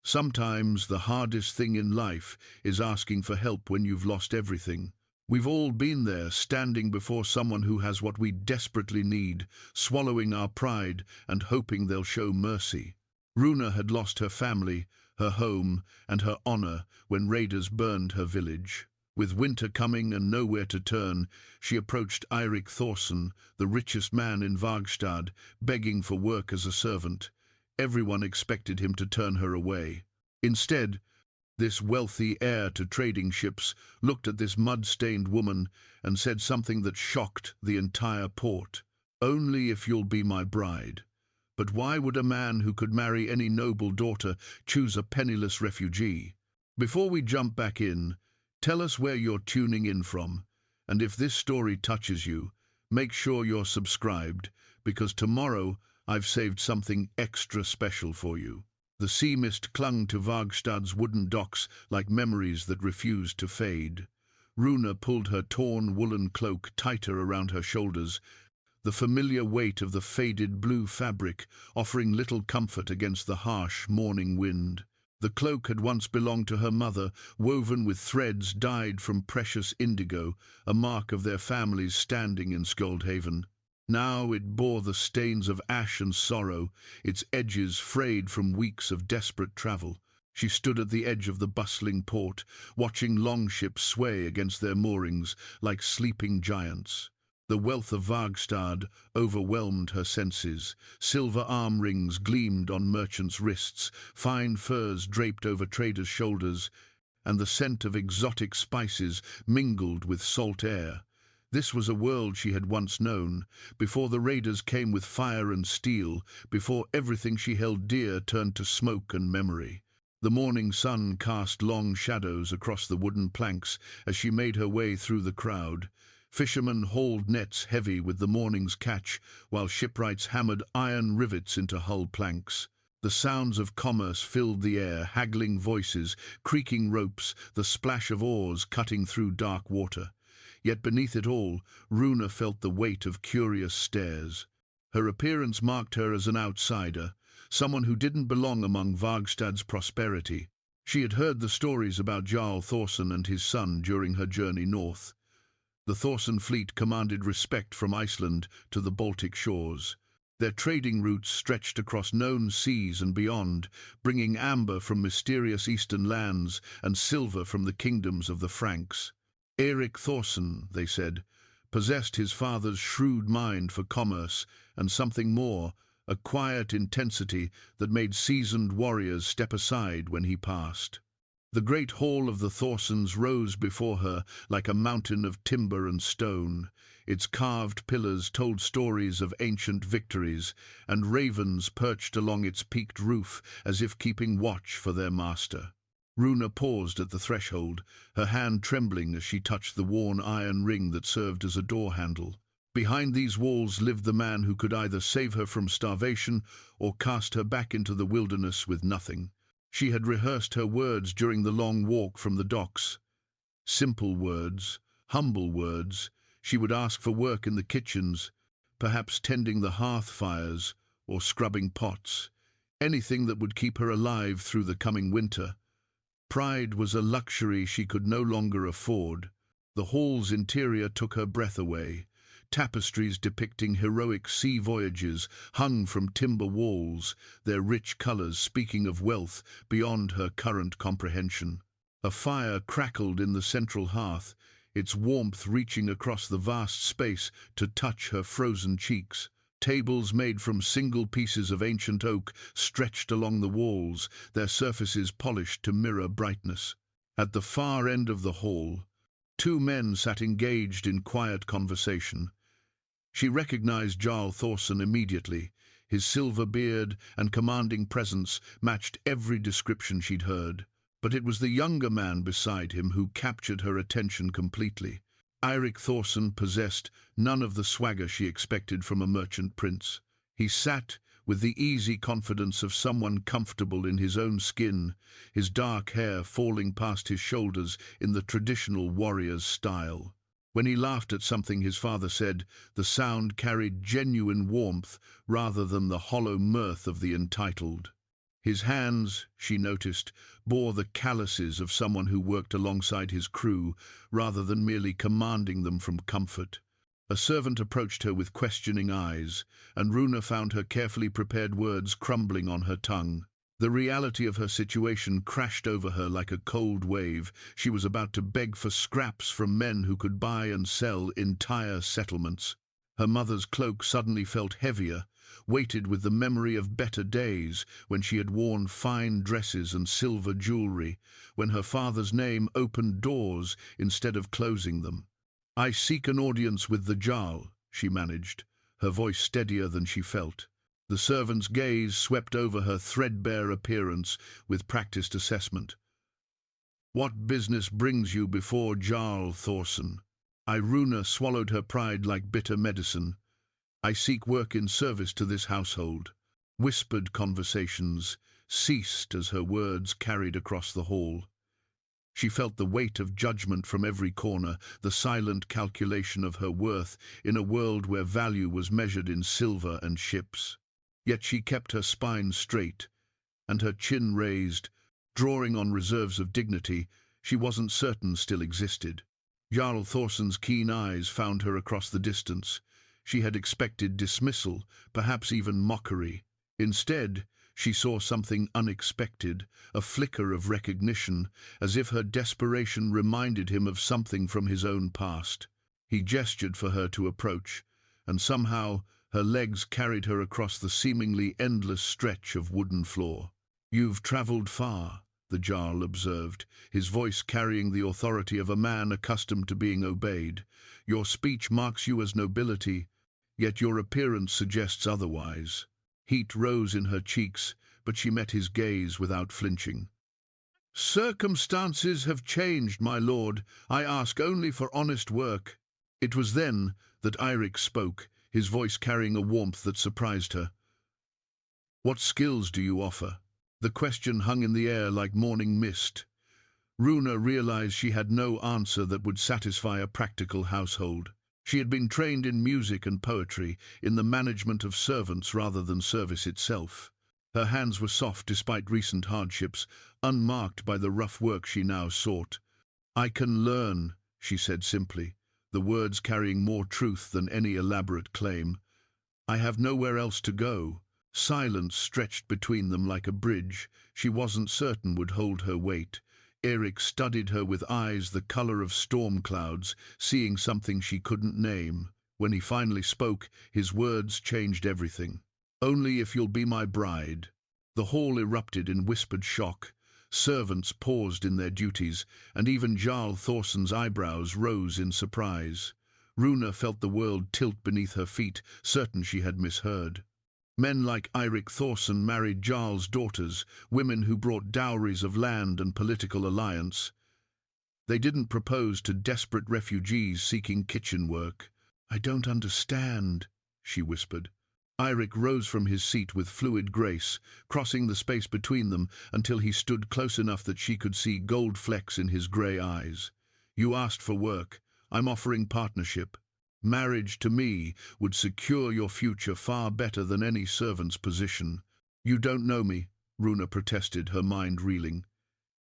Sometimes the hardest thing in life is asking for help when you've lost everything. We've all been there, standing before someone who has what we desperately need, swallowing our pride and hoping they'll show mercy. Runa had lost her family, her home, and her honor when raiders burned her village. With winter coming and nowhere to turn, she approached Eirik Thorsson, the richest man in Vargstad, begging for work as a servant. Everyone expected him to turn her away. Instead, this wealthy heir to trading ships looked at this mud-stained woman and said something that shocked the entire port. "Only if you'll be my bride." But why would a man who could marry any noble daughter choose a penniless refugee? Before we jump back in, tell us where you're tuning in from, and if this story touches you, make sure you're subscribed, because tomorrow I've saved something extra special for you. The sea mist clung to Vargstad's wooden docks like memories that refused to fade. Runa pulled her torn woolen cloak tighter around her shoulders, the familiar weight of the faded blue fabric offering little comfort against the harsh morning wind. The cloak had once belonged to her mother, woven with threads dyed from precious indigo, a mark of their family's standing in Skoldhaven. Now it bore the stains of ash and sorrow, its edges frayed from weeks of desperate travel. She stood at the edge of the bustling port, watching longships sway against their moorings like sleeping giants. The wealth of Vargstad overwhelmed her senses. Silver arm rings gleamed on merchants' wrists, fine furs draped over traders' shoulders, and the scent of exotic spices mingled with salt air. This was a world she had once known, before the raiders came with fire and steel, before everything she held dear turned to smoke and memory. The morning sun cast long shadows across the wooden planks as she made her way through the crowd. Fishermen hauled nets heavy with the morning's catch, while shipwrights hammered iron rivets into hull planks. The sounds of commerce filled the air, haggling voices, creaking ropes, the splash of oars cutting through dark water. Yet beneath it all, Runa felt the weight of curious stares. Her appearance marked her as an outsider, someone who didn't belong among Vargstad's prosperity. She had heard the stories about Jarl Thorsson and his son during her journey north. The Thorsson fleet commanded respect from Iceland to the Baltic shores. Their trading routes stretched across known seas and beyond, bringing amber from mysterious eastern lands and silver from the kingdoms of the Franks. Eirik Thorsson, they said, possessed his father's shrewd mind for commerce and something more, a quiet intensity that made seasoned warriors step aside when he passed. The great hall of the Thorssons rose before her like a mountain of timber and stone. Its carved pillars told stories of ancient victories, and ravens perched along its peaked roof as if keeping watch for their master. Runa paused at the threshold, her hand trembling as she touched the worn iron ring that served as a door handle. Behind these walls lived the man who could either save her from starvation or cast her back into the wilderness with nothing. She had rehearsed her words during the long walk from the docks. Simple words, humble words. She would ask for work in the kitchens, perhaps tending the hearth fires or scrubbing pots, anything that would keep her alive through the coming winter. Pride was a luxury she could no longer afford. The hall's interior took her breath away. Tapestries depicting heroic sea voyages hung from timber walls, their rich colours speaking of wealth beyond her current comprehension. A fire crackled in the central hearth, its warmth reaching across the vast space to touch her frozen cheeks. Tables made from single pieces of ancient oak stretched along the walls, their surfaces polished to mirror brightness. At the far end of the hall, two men sat engaged in quiet conversation. She recognized Jarl Thorsson immediately. His silver beard and commanding presence matched every description she'd heard. But it was the younger man beside him who captured her attention completely. Eirik Thorsson possessed none of the swagger she expected from a merchant prince. He sat with the easy confidence of someone comfortable in his own skin, his dark hair falling past his shoulders in the traditional warrior's style. When he laughed at something his father said, the sound carried genuine warmth rather than the hollow mirth of the entitled. His hands, she noticed, bore the calluses of someone who worked alongside his crew, rather than merely commanding them from comfort. A servant approached her with questioning eyes, and Runa found her carefully prepared words crumbling on her tongue. The reality of her situation crashed over her like a cold wave. She was about to beg for scraps from men who could buy and sell entire settlements. Her mother's cloak suddenly felt heavier, weighted with the memory of better days, when she had worn fine dresses and silver jewelry, when her father's name opened doors instead of closing them. "I seek an audience with the Jarl," she managed, her voice steadier than she felt. The servant's gaze swept over her threadbare appearance with practiced assessment. "What business brings you before Jarl Thorsson?" Runa swallowed her pride like bitter medicine. "I seek work in service to this household." Whispered conversations ceased as her words carried across the hall. She felt the weight of judgment from every corner, the silent calculation of her worth in a world where value was measured in silver and ships. Yet she kept her spine straight and her chin raised, drawing on reserves of dignity she wasn't certain still existed. Jarl Thorsson's keen eyes found her across the distance. She had expected dismissal, perhaps even mockery. Instead, she saw something unexpected, a flicker of recognition, as if her desperation reminded him of something from his own past. He gestured for her to approach, and somehow her legs carried her across the seemingly endless stretch of wooden floor. "You've travelled far," the Jarl observed, his voice carrying the authority of a man accustomed to being obeyed. "Your speech marks you as nobility, yet your appearance suggests otherwise." Heat rose in her cheeks, but she met his gaze without flinching. "Circumstances have changed, my lord. I ask only for honest work." It was then that Eirik spoke, his voice carrying a warmth that surprised her. "What skills do you offer?" The question hung in the air like morning mist. Runa realized she had no answer that would satisfy a practical household. She had been trained in music and poetry, in the management of servants rather than service itself. Her hands were soft despite recent hardships, unmarked by the rough work she now sought. "I can learn," she said simply, the words carrying more truth than any elaborate claim. "I have nowhere else to go." Silence stretched between them like a bridge she wasn't certain would hold her weight. Eirik studied her with eyes the color of storm clouds, seeing something she couldn't name. When he finally spoke, his words changed everything. "Only if you'll be my bride." The hall erupted in whispered shock. Servants paused in their duties, and even Jarl Thorsson's eyebrows rose in surprise. Runa felt the world tilt beneath her feet, certain she had misheard. Men like Eirik Thorsson married Jarl's daughters, women who brought dowries of land and political alliance. They didn't propose to desperate refugees seeking kitchen work. "I don't understand," she whispered. Eirik rose from his seat with fluid grace, crossing the space between them until he stood close enough that she could see gold flecks in his grey eyes. "You asked for work. I'm offering partnership. Marriage to me would secure your future far better than any servant's position." "You don't know me," Runa protested, her mind reeling.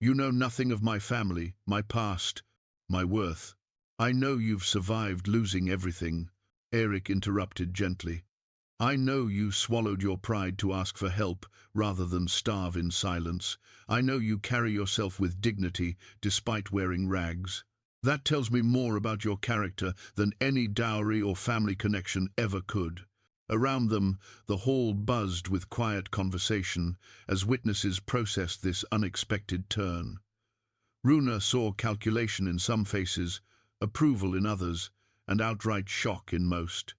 "You know nothing of my family, my past, my worth." "I know you've survived losing everything," Eirik interrupted gently. "I know you swallowed your pride to ask for help rather than starve in silence. I know you carry yourself with dignity despite wearing rags. That tells me more about your character than any dowry or family connection ever could." Around them, the hall buzzed with quiet conversation as witnesses processed this unexpected turn. Runa saw calculation in some faces, approval in others, and outright shock in most.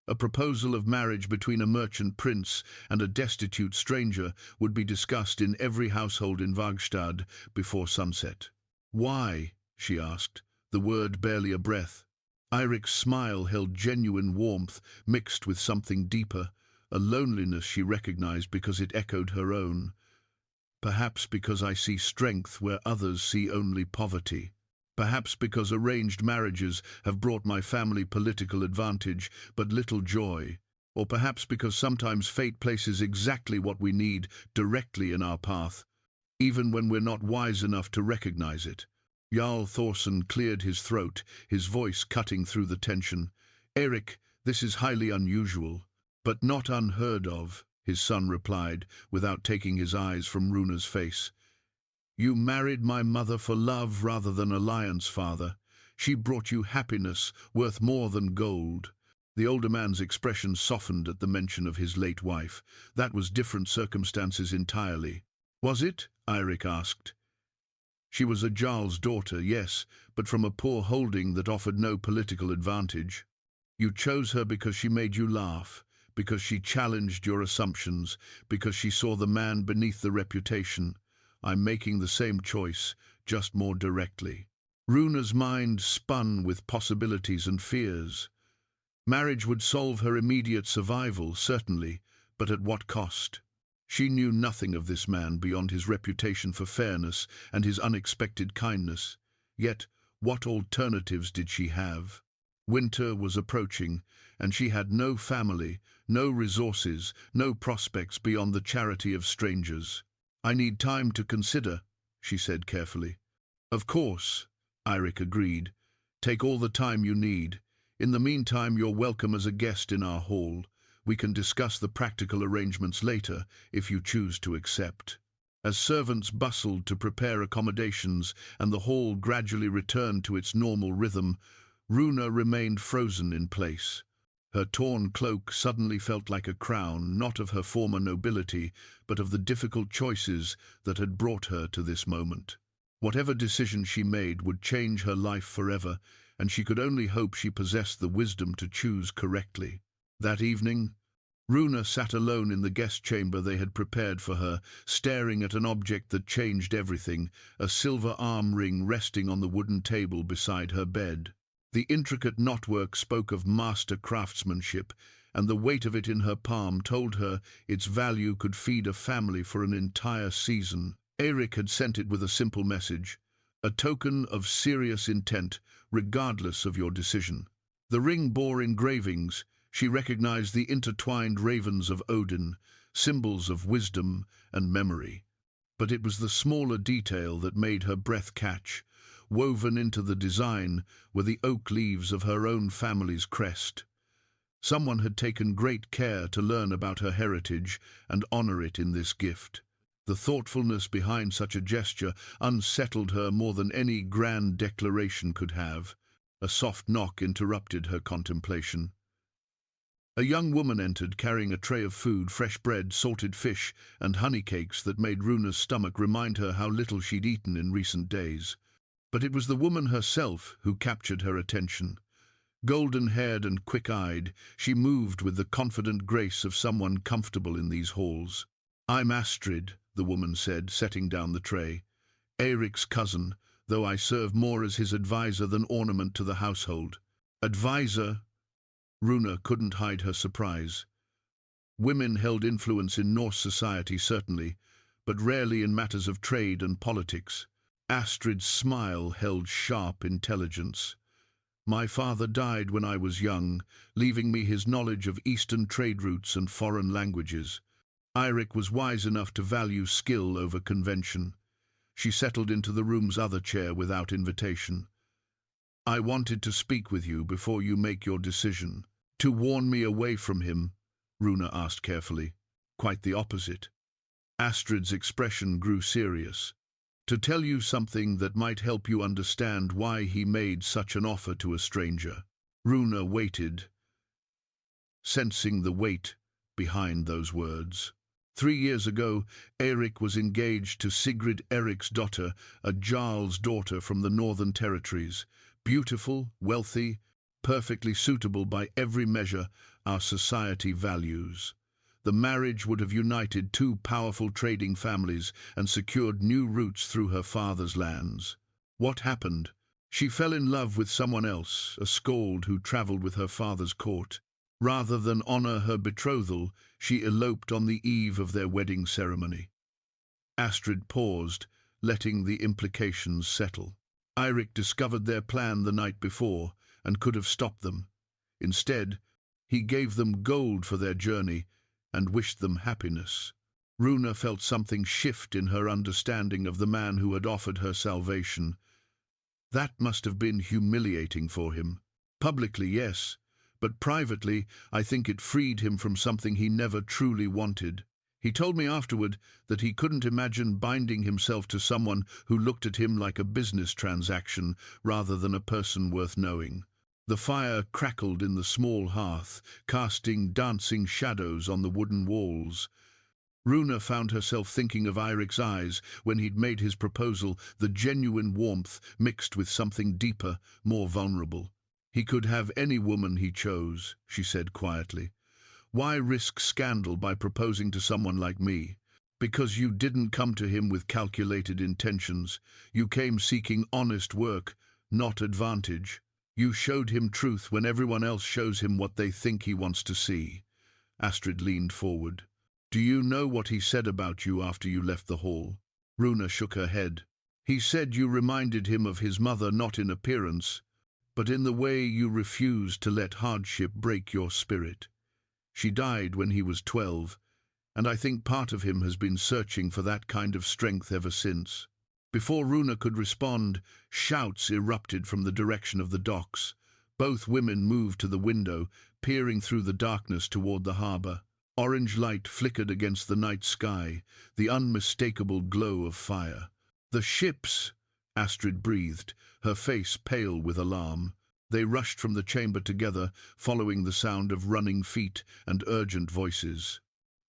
A proposal of marriage between a merchant prince and a destitute stranger would be discussed in every household in Vargstad before sunset. "Why?" she asked, the word barely a breath. Eirik's smile held genuine warmth mixed with something deeper, a loneliness she recognized because it echoed her own. "Perhaps because I see strength where others see only poverty. Perhaps because arranged marriages have brought my family political advantage but little joy." Or perhaps because sometimes fate places exactly what we need directly in our path, even when we're not wise enough to recognize it. Jarl Thorsson cleared his throat, his voice cutting through the tension. "Eirik, this is highly unusual, but not unheard of," his son replied, without taking his eyes from Runa's face. "You married my mother for love rather than alliance, father. She brought you happiness worth more than gold." The older man's expression softened at the mention of his late wife. "That was different circumstances entirely." "Was it?" Eirik asked. "She was a jarl's daughter, yes, but from a poor holding that offered no political advantage. You chose her because she made you laugh, because she challenged your assumptions, because she saw the man beneath the reputation. I'm making the same choice, just more directly." Runa's mind spun with possibilities and fears. Marriage would solve her immediate survival, certainly, but at what cost? She knew nothing of this man beyond his reputation for fairness and his unexpected kindness. Yet, what alternatives did she have? Winter was approaching, and she had no family, no resources, no prospects beyond the charity of strangers. "I need time to consider," she said carefully. "Of course," Eirik agreed. "Take all the time you need. In the meantime, you're welcome as a guest in our hall. We can discuss the practical arrangements later, if you choose to accept." As servants bustled to prepare accommodations and the hall gradually returned to its normal rhythm, Runa remained frozen in place. Her torn cloak suddenly felt like a crown, not of her former nobility, but of the difficult choices that had brought her to this moment. Whatever decision she made would change her life forever, and she could only hope she possessed the wisdom to choose correctly. That evening, Runa sat alone in the guest chamber they had prepared for her, staring at an object that changed everything, a silver arm ring resting on the wooden table beside her bed. The intricate knotwork spoke of master craftsmanship, and the weight of it in her palm told her its value could feed a family for an entire season. Eirik had sent it with a simple message, a token of serious intent, regardless of your decision. The ring bore engravings. She recognized the intertwined ravens of Odin, symbols of wisdom and memory. But it was the smaller detail that made her breath catch. Woven into the design were the oak leaves of her own family's crest. Someone had taken great care to learn about her heritage and honor it in this gift. The thoughtfulness behind such a gesture unsettled her more than any grand declaration could have. A soft knock interrupted her contemplation. A young woman entered, carrying a tray of food, fresh bread, salted fish, and honey cakes that made Runa's stomach remind her how little she'd eaten in recent days. But it was the woman herself who captured her attention. Golden-haired and quick-eyed, she moved with the confident grace of someone comfortable in these halls. "I'm Astrid," the woman said, setting down the tray. "Eirik's cousin, though I serve more as his advisor than ornament to the household." "Advisor?" Runa couldn't hide her surprise. Women held influence in Norse society, certainly, but rarely in matters of trade and politics. Astrid's smile held sharp intelligence. "My father died when I was young, leaving me his knowledge of Eastern trade routes and foreign languages. Eirik was wise enough to value skill over convention." She settled into the room's other chair without invitation. "I wanted to speak with you before you make your decision." "To warn me away from him?" Runa asked carefully. "Quite the opposite." Astrid's expression grew serious. "To tell you something that might help you understand why he made such an offer to a stranger." Runa waited, sensing the weight behind those words. 3 years ago, Eirik was engaged to Sigrid Eriksdotter, a jarl's daughter from the Northern Territories. Beautiful, wealthy, perfectly suitable by every measure our society values. The marriage would have united two powerful trading families and secured new routes through her father's lands. What happened? She fell in love with someone else, a skald who traveled with her father's court. Rather than honor her betrothal, she eloped on the eve of their wedding ceremony. Astrid paused, letting the implications settle. Eirik discovered their plan the night before and could have stopped them. Instead, He gave them gold for their journey and wished them happiness. Runa felt something shift in her understanding of the man who had offered her salvation. That must have been humiliating for him. Publicly, yes, but privately, I think it freed him from something he never truly wanted. He told me afterward that he couldn't imagine binding himself to someone who looked at him like a business transaction rather than a person worth knowing. The fire crackled in the small hearth, casting dancing shadows on the wooden walls. Runa found herself thinking of Eirik's eyes when he'd made his proposal, the genuine warmth mixed with something deeper, more vulnerable. He could have any woman he chose, she said quietly. Why risk scandal by proposing to someone like me? Because you didn't come to him with calculated intentions. You came seeking honest work, not advantage. You showed him truth when everyone else shows him what they think he wants to see. Astrid leaned forward. Do you know what he said about you after you left the hall? Runa shook her head. He said you reminded him of his mother not in appearance, but in the way you refused to let hardship break your spirit. She died when he was 12, and I think part of him has been searching for that kind of strength ever since. Before Runa could respond, shouts erupted from the direction of the docks. Both women moved to the window, peering through the darkness toward the harbour. Orange light flickered against the night sky, the unmistakable glow of fire. The ships! Astrid breathed, her face pale with alarm. They rushed from the chamber together, following the sound of running feet and urgent voices.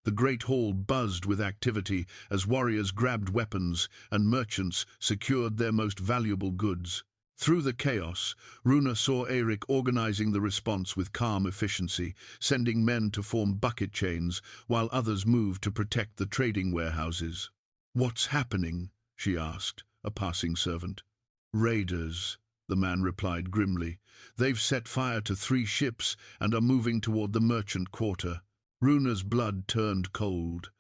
The great hall buzzed with activity as warriors grabbed weapons and merchants secured their most valuable goods. Through the chaos, Runa saw Eirik organizing the response with calm efficiency, sending men to form bucket chains while others moved to protect the trading warehouses. "What's happening?" she asked, a passing servant. "Raiders," the man replied grimly. "They've set fire to 3 ships and are moving toward the merchant quarter." Runa's blood turned cold.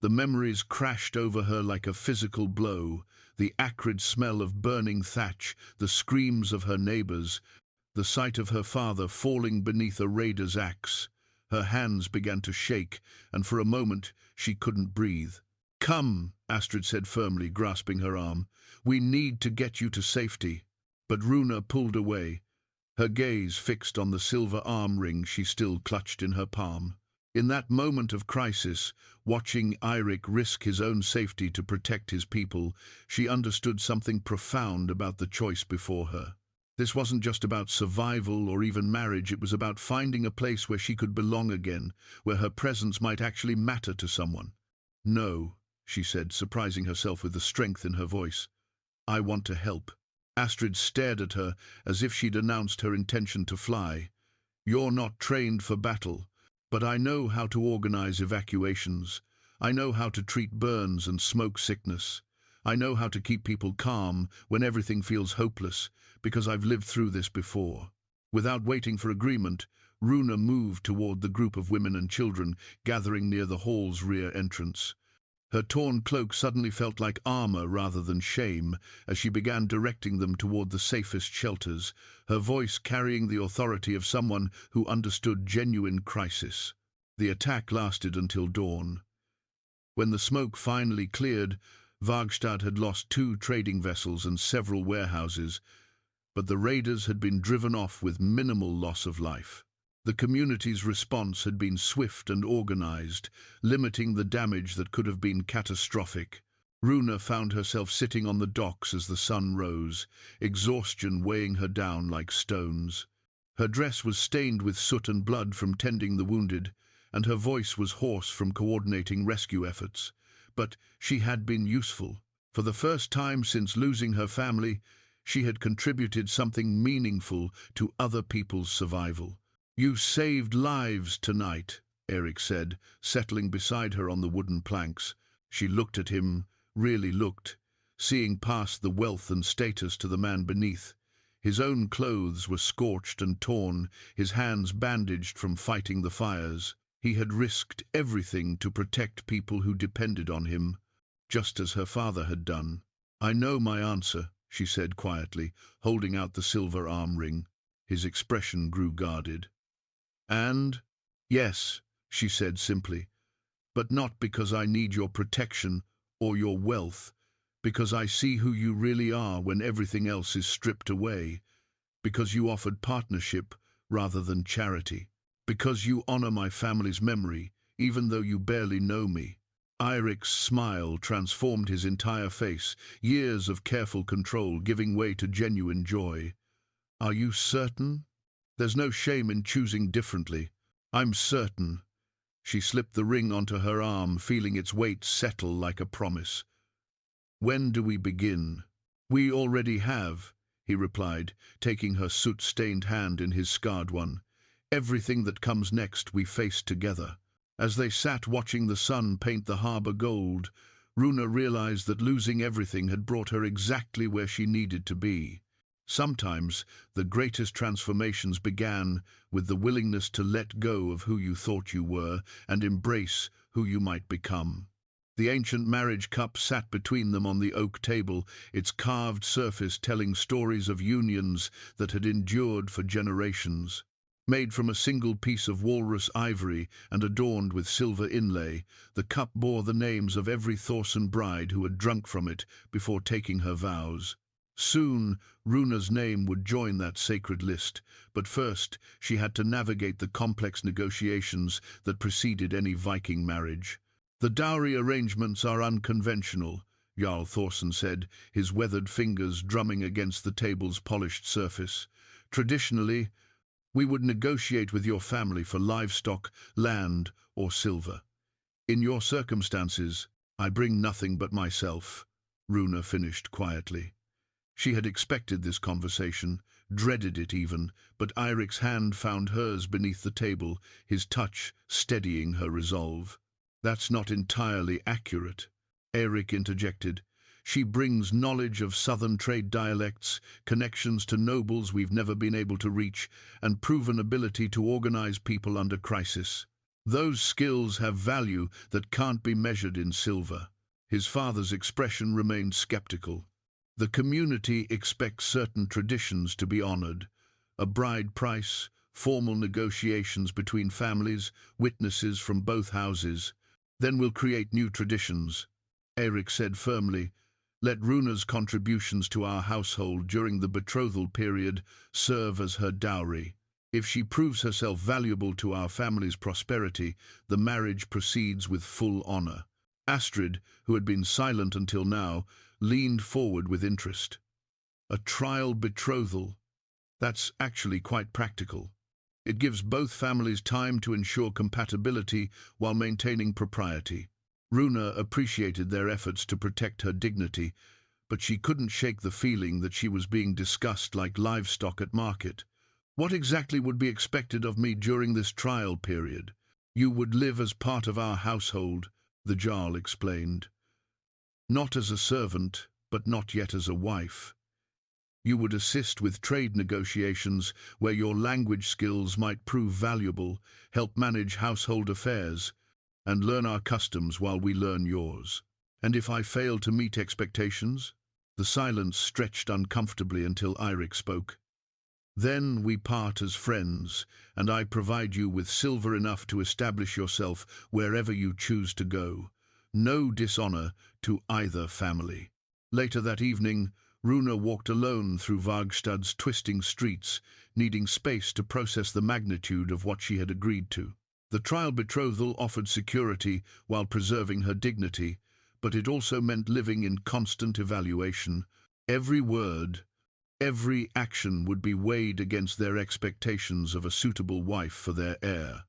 The memories crashed over her like a physical blow. The acrid smell of burning thatch, the screams of her neighbors, the sight of her father falling beneath a raider's axe. Her hands began to shake, and for a moment she couldn't breathe. "Come," Astrid said firmly, grasping her arm. "We need to get you to safety." But Runa pulled away, her gaze fixed on the silver arm ring she still clutched in her palm. In that moment of crisis, watching Eirik risk his own safety to protect his people, she understood something profound about the choice before her. This wasn't just about survival or even marriage, it was about finding a place where she could belong again, where her presence might actually matter to someone. "No," she said, surprising herself with the strength in her voice. "I want to help." Astrid stared at her as if she'd announced her intention to fly. "You're not trained for battle. But I know how to organize evacuations. I know how to treat burns and smoke sickness. I know how to keep people calm when everything feels hopeless, because I've lived through this before." Without waiting for agreement, Runa moved toward the group of women and children gathering near the hall's rear entrance. Her torn cloak suddenly felt like armor rather than shame as she began directing them toward the safest shelters, her voice carrying the authority of someone who understood genuine crisis. The attack lasted until dawn. When the smoke finally cleared, Vargstad had lost 2 trading vessels and several warehouses, but the raiders had been driven off with minimal loss of life. The community's response had been swift and organized, limiting the damage that could have been catastrophic. Runa found herself sitting on the docks as the sun rose, exhaustion weighing her down like stones. Her dress was stained with soot and blood from tending the wounded, and her voice was hoarse from coordinating rescue efforts. But she had been useful. For the first time since losing her family, she had contributed something meaningful to other people's survival. "You saved lives tonight," Eirik said, settling beside her on the wooden planks. She looked at him, really looked, seeing past the wealth and status to the man beneath. His own clothes were scorched and torn, his hands bandaged from fighting the fires. He had risked everything to protect people who depended on him, just as her father had done. "I know my answer," she said quietly, holding out the silver arm ring. His expression grew guarded. And, yes, she said simply, but not because I need your protection or your wealth, because I see who you really are when everything else is stripped away, because you offered partnership rather than charity, because you honor my family's memory, even though you barely know me. Eirik's smile transformed his entire face, years of careful control giving way to genuine joy. Are you certain? There's no shame in choosing differently. I'm certain. She slipped the ring onto her arm, feeling its weight settle like a promise. When do we begin? We already have, he replied, taking her soot-stained hand in his scarred one. Everything that comes next we face together. As they sat watching the sun paint the harbour gold, Runa realized that losing everything had brought her exactly where she needed to be. Sometimes the greatest transformations began with the willingness to let go of who you thought you were and embrace who you might become. The ancient marriage cup sat between them on the oak table, its carved surface telling stories of unions that had endured for generations. Made from a single piece of walrus ivory and adorned with silver inlay, the cup bore the names of every Thorsson bride who had drunk from it before taking her vows. Soon, Runa's name would join that sacred list, but first she had to navigate the complex negotiations that preceded any Viking marriage. The dowry arrangements are unconventional, Jarl Thorsson said, his weathered fingers drumming against the table's polished surface. Traditionally, we would negotiate with your family for livestock, land, or silver. In your circumstances, I bring nothing but myself, Runa finished quietly. She had expected this conversation, dreaded it even, but Eirik's hand found hers beneath the table, his touch steadying her resolve. That's not entirely accurate, Eirik interjected. She brings knowledge of southern trade dialects, connections to nobles we've never been able to reach, and proven ability to organize people under crisis. Those skills have value that can't be measured in silver. His father's expression remained skeptical. The community expects certain traditions to be honored. A bride price, formal negotiations between families, witnesses from both houses. Then we'll create new traditions, Eirik said firmly. Let Runa's contributions to our household during the betrothal period serve as her dowry. If she proves herself valuable to our family's prosperity, the marriage proceeds with full honor. Astrid, who had been silent until now, leaned forward with interest. A trial betrothal? That's actually quite practical. It gives both families time to ensure compatibility while maintaining propriety. Runa appreciated their efforts to protect her dignity, but she couldn't shake the feeling that she was being discussed like livestock at market. What exactly would be expected of me during this trial period? You would live as part of our household, the Jarl explained. Not as a servant, but not yet as a wife. You would assist with trade negotiations where your language skills might prove valuable, help manage household affairs, and learn our customs while we learn yours. And if I fail to meet expectations? The silence stretched uncomfortably until Eirik spoke. Then we part as friends, and I provide you with silver enough to establish yourself wherever you choose to go. No dishonor to either family. Later that evening, Runa walked alone through Vargstad's twisting streets, needing space to process the magnitude of what she had agreed to. The trial betrothal offered security while preserving her dignity, but it also meant living in constant evaluation. Every word, every action would be weighed against their expectations of a suitable wife for their heir.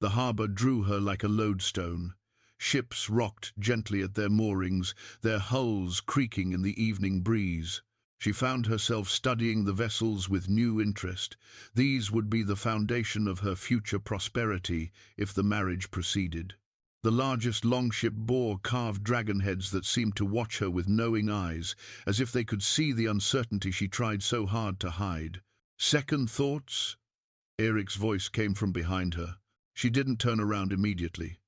The harbour drew her like a lodestone. Ships rocked gently at their moorings, their hulls creaking in the evening breeze. She found herself studying the vessels with new interest. These would be the foundation of her future prosperity if the marriage proceeded. The largest longship bore carved dragon heads that seemed to watch her with knowing eyes, as if they could see the uncertainty she tried so hard to hide. Second thoughts? Eirik's voice came from behind her. She didn't turn around immediately.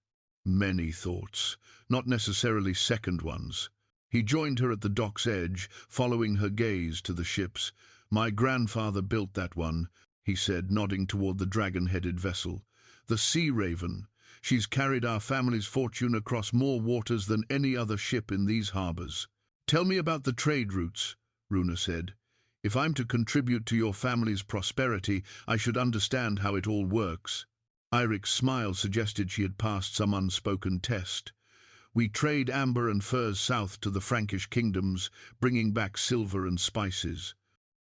Many thoughts, not necessarily second ones. He joined her at the dock's edge, following her gaze to the ships. My grandfather built that one. he said, nodding toward the dragon-headed vessel. The Sea Raven. She's carried our family's fortune across more waters than any other ship in these harbors. Tell me about the trade routes, Runa said. If I'm to contribute to your family's prosperity, I should understand how it all works. Eirik's smile suggested she had passed some unspoken test. We trade amber and furs south to the Frankish kingdoms, bringing back silver and spices.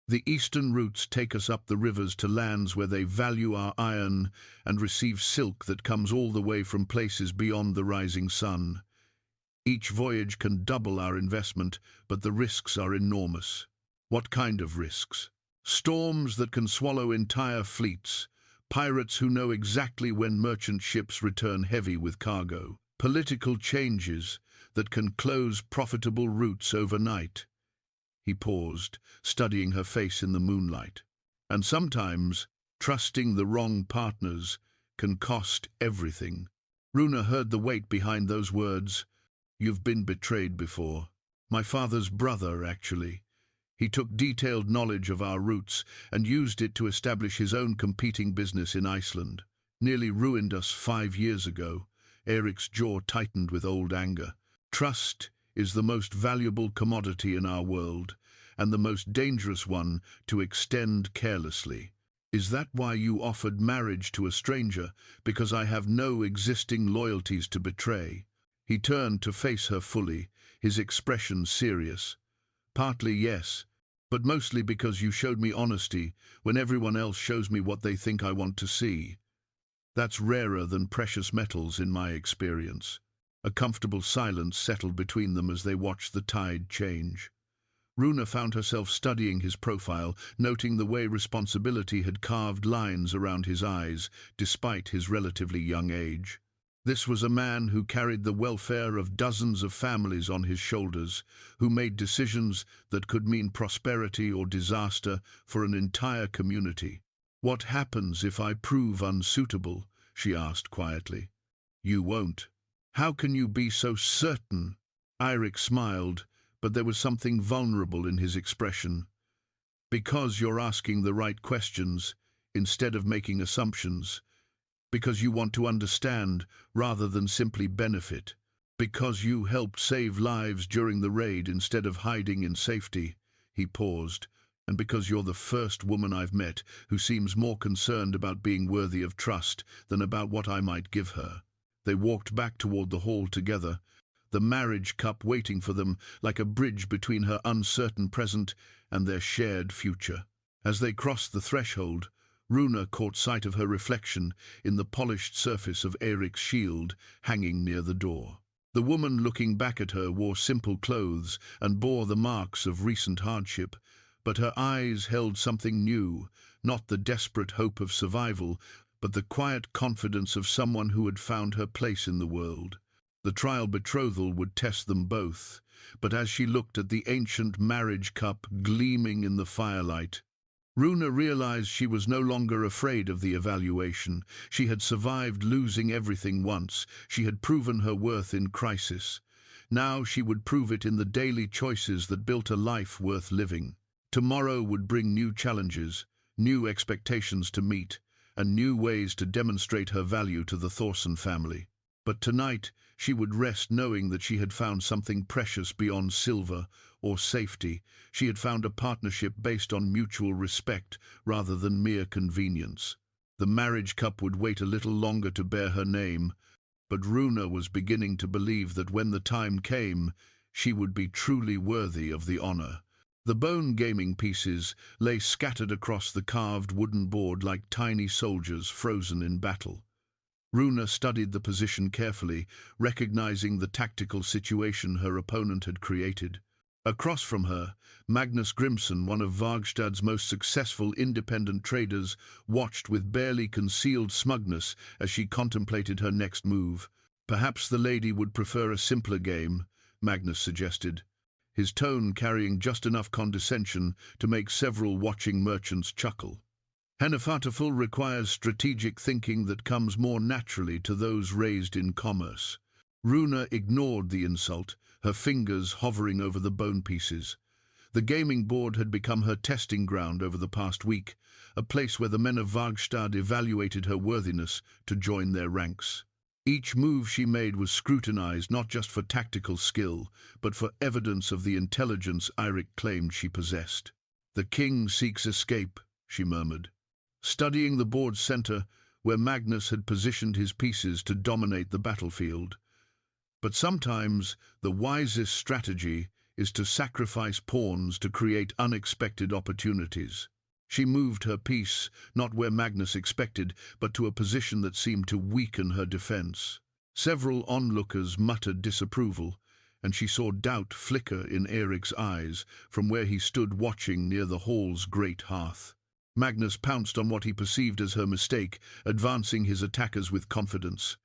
The eastern routes take us up the rivers to lands where they value our iron and receive silk that comes all the way from places beyond the rising sun. Each voyage can double our investment, but the risks are enormous. What kind of risks? Storms that can swallow entire fleets, pirates who know exactly when merchant ships return heavy with cargo, political changes that can close profitable routes overnight. He paused, studying her face in the moonlight. And sometimes, trusting the wrong partners can cost everything. Runa heard the weight behind those words. You've been betrayed before. My father's brother, actually. He took detailed knowledge of our roots and used it to establish his own competing business in Iceland. Nearly ruined us 5 years ago. Eirik's jaw tightened with old anger. Trust is the most valuable commodity in our world, and the most dangerous one to extend carelessly. Is that why you offered marriage to a stranger? Because I have no existing loyalties to betray. He turned to face her fully, his expression serious. Partly yes, but mostly because you showed me honesty when everyone else shows me what they think I want to see. That's rarer than precious metals in my experience. A comfortable silence settled between them as they watched the tide change. Runa found herself studying his profile, noting the way responsibility had carved lines around his eyes, despite his relatively young age. This was a man who carried the welfare of dozens of families on his shoulders, who made decisions that could mean prosperity or disaster for an entire community. What happens if I prove unsuitable? She asked quietly. You won't. How can you be so certain? Eirik smiled, but there was something vulnerable in his expression. Because you're asking the right questions, instead of making assumptions. Because you want to understand rather than simply benefit. Because you helped save lives during the raid instead of hiding in safety. He paused. And because you're the first woman I've met who seems more concerned about being worthy of trust than about what I might give her. They walked back toward the hall together, the marriage cup waiting for them like a bridge between her uncertain present and their shared future. As they crossed the threshold, Runa caught sight of her reflection in the polished surface of Eirik's shield hanging near the door. The woman looking back at her wore simple clothes and bore the marks of recent hardship, but her eyes held something new, not the desperate hope of survival, but the quiet confidence of someone who had found her place in the world. The trial betrothal would test them both, but as she looked at the ancient marriage cup gleaming in the firelight, Runa realized she was no longer afraid of the evaluation. She had survived losing everything once. She had proven her worth in crisis. Now she would prove it in the daily choices that built a life worth living. Tomorrow would bring new challenges, new expectations to meet, and new ways to demonstrate her value to the Thorsson family. But tonight she would rest knowing that she had found something precious beyond silver or safety. She had found a partnership based on mutual respect rather than mere convenience. The marriage cup would wait a little longer to bear her name, but Runa was beginning to believe that when the time came, she would be truly worthy of the honor. The bone gaming pieces lay scattered across the carved wooden board like tiny soldiers frozen in battle. Runa studied the position carefully, recognizing the tactical situation her opponent had created. Across from her, Magnus Grimson, one of Vargstad's most successful independent traders, watched with barely concealed smugness as she contemplated her next move. Perhaps the lady would prefer a simpler game, Magnus suggested, his tone carrying just enough condescension to make several watching merchants chuckle. Hennefataful requires strategic thinking that comes more naturally to those raised in commerce. Runa ignored the insult, her fingers hovering over the bone pieces. The gaming board had become her testing ground over the past week, a place where the men of Vargstad evaluated her worthiness to join their ranks. Each move she made was scrutinized not just for tactical skill, but for evidence of the intelligence Eirik claimed she possessed. "The king seeks escape," she murmured, studying the board's center where Magnus had positioned his pieces to dominate the battlefield. But sometimes the wisest strategy is to sacrifice pawns to create unexpected opportunities. She moved her piece, not where Magnus expected, but to a position that seemed to weaken her defense. Several onlookers muttered disapproval, and she saw doubt flicker in Eirik's eyes from where he stood watching near the hall's great hearth. Magnus pounced on what he perceived as her mistake, advancing his attackers with confidence.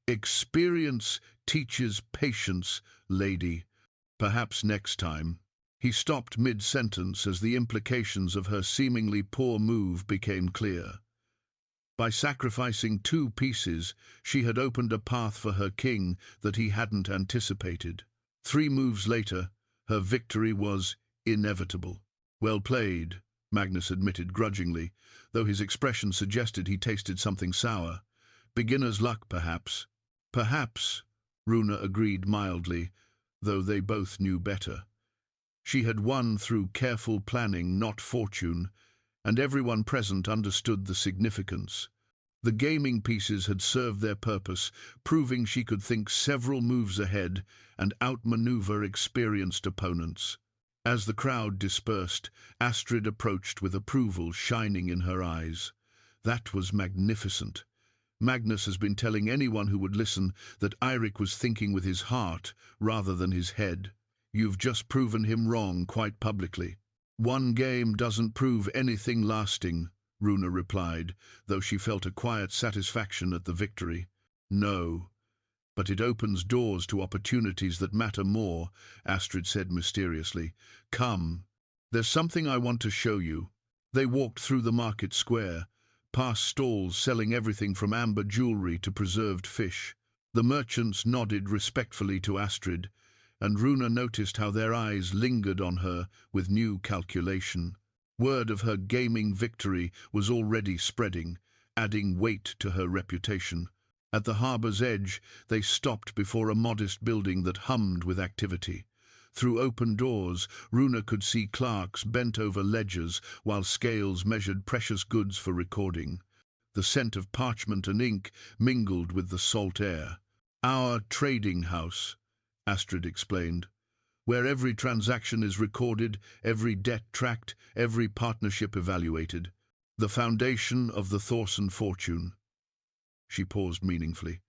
"Experience teaches patience, lady. Perhaps next time." He stopped mid-sentence as the implications of her seemingly poor move became clear. By sacrificing 2 pieces, she had opened a path for her king that he hadn't anticipated. 3 moves later, her victory was inevitable. "Well played," Magnus admitted grudgingly, though his expression suggested he tasted something sour. "Beginner's luck, perhaps." "Perhaps," Runa agreed mildly, though they both knew better. She had won through careful planning, not fortune, and everyone present understood the significance. The gaming pieces had served their purpose, proving she could think several moves ahead and outmaneuver experienced opponents. As the crowd dispersed, Astrid approached with approval shining in her eyes. "That was magnificent. Magnus has been telling anyone who would listen that Eirik was thinking with his heart rather than his head. You've just proven him wrong quite publicly." "One game doesn't prove anything lasting," Runa replied, though she felt a quiet satisfaction at the victory. "No, but it opens doors to opportunities that matter more," Astrid said mysteriously. "Come, there's something I want to show you." They walked through the market square, past stalls selling everything from amber jewelry to preserved fish. The merchants nodded respectfully to Astrid, and Runa noticed how their eyes lingered on her with new calculation. Word of her gaming victory was already spreading, adding weight to her reputation. At the harbour's edge, they stopped before a modest building that hummed with activity. Through open doors, Runa could see clerks bent over ledgers while scales measured precious goods for recording. The scent of parchment and ink mingled with the salt air. "Our trading house," Astrid explained, "where every transaction is recorded, every debt tracked, every partnership evaluated. The foundation of the Thorsson fortune." She paused meaningfully.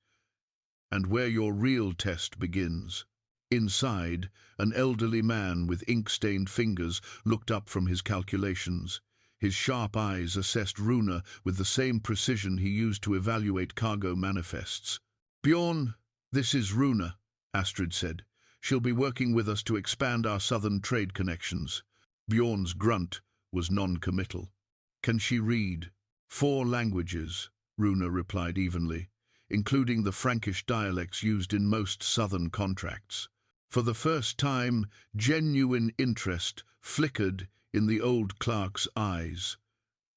"And where your real test begins." Inside, an elderly man with ink-stained fingers looked up from his calculations. His sharp eyes assessed Runa with the same precision he used to evaluate cargo manifests. "Bjorn, this is Runa," Astrid said. "She'll be working with us to expand our southern trade connections." Bjorn's grunt was non-committal. "Can she read?" "4 languages," Runa replied evenly, including the Frankish dialects used in most southern contracts. For the first time, genuine interest flickered in the old clerk's eyes.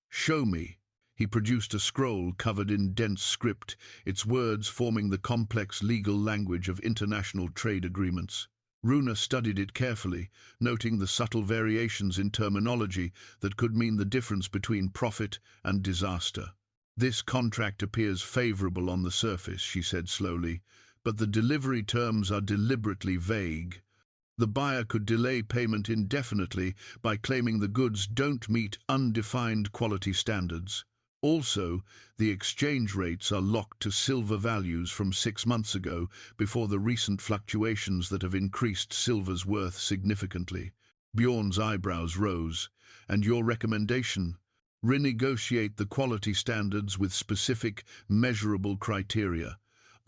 "Show me." He produced a scroll covered in dense script, its words forming the complex legal language of international trade agreements. Runa studied it carefully, noting the subtle variations in terminology that could mean the difference between profit and disaster. "This contract appears favorable on the surface," she said slowly, "but the delivery terms are deliberately vague. The buyer could delay payment indefinitely by claiming the goods don't meet undefined quality standards. Also, the exchange rates are locked to silver values from 6 months ago, before the recent fluctuations that have increased silver's worth significantly." Bjorn's eyebrows rose. "And your recommendation? Renegotiate the quality standards with specific, measurable criteria.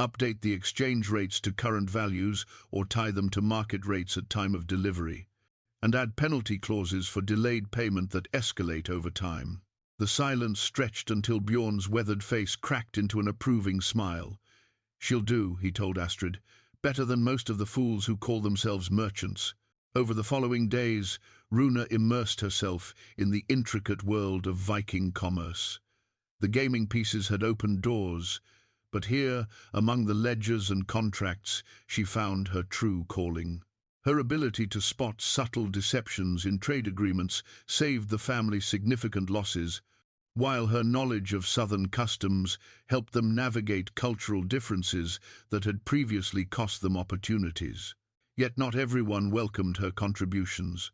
Update the exchange rates to current values or tie them to market rates at time of delivery. And add penalty clauses for delayed payment that escalate over time." The silence stretched until Bjorn's weathered face cracked into an approving smile. "She'll do," he told Astrid, "better than most of the fools who call themselves merchants." Over the following days, Runa immersed herself in the intricate world of Viking commerce. The gaming pieces had opened doors, but here, among the ledgers and contracts, she found her true calling. Her ability to spot subtle deceptions in trade agreements saved the family significant losses, while her knowledge of southern customs helped them navigate cultural differences that had previously cost them opportunities. Yet not everyone welcomed her contributions.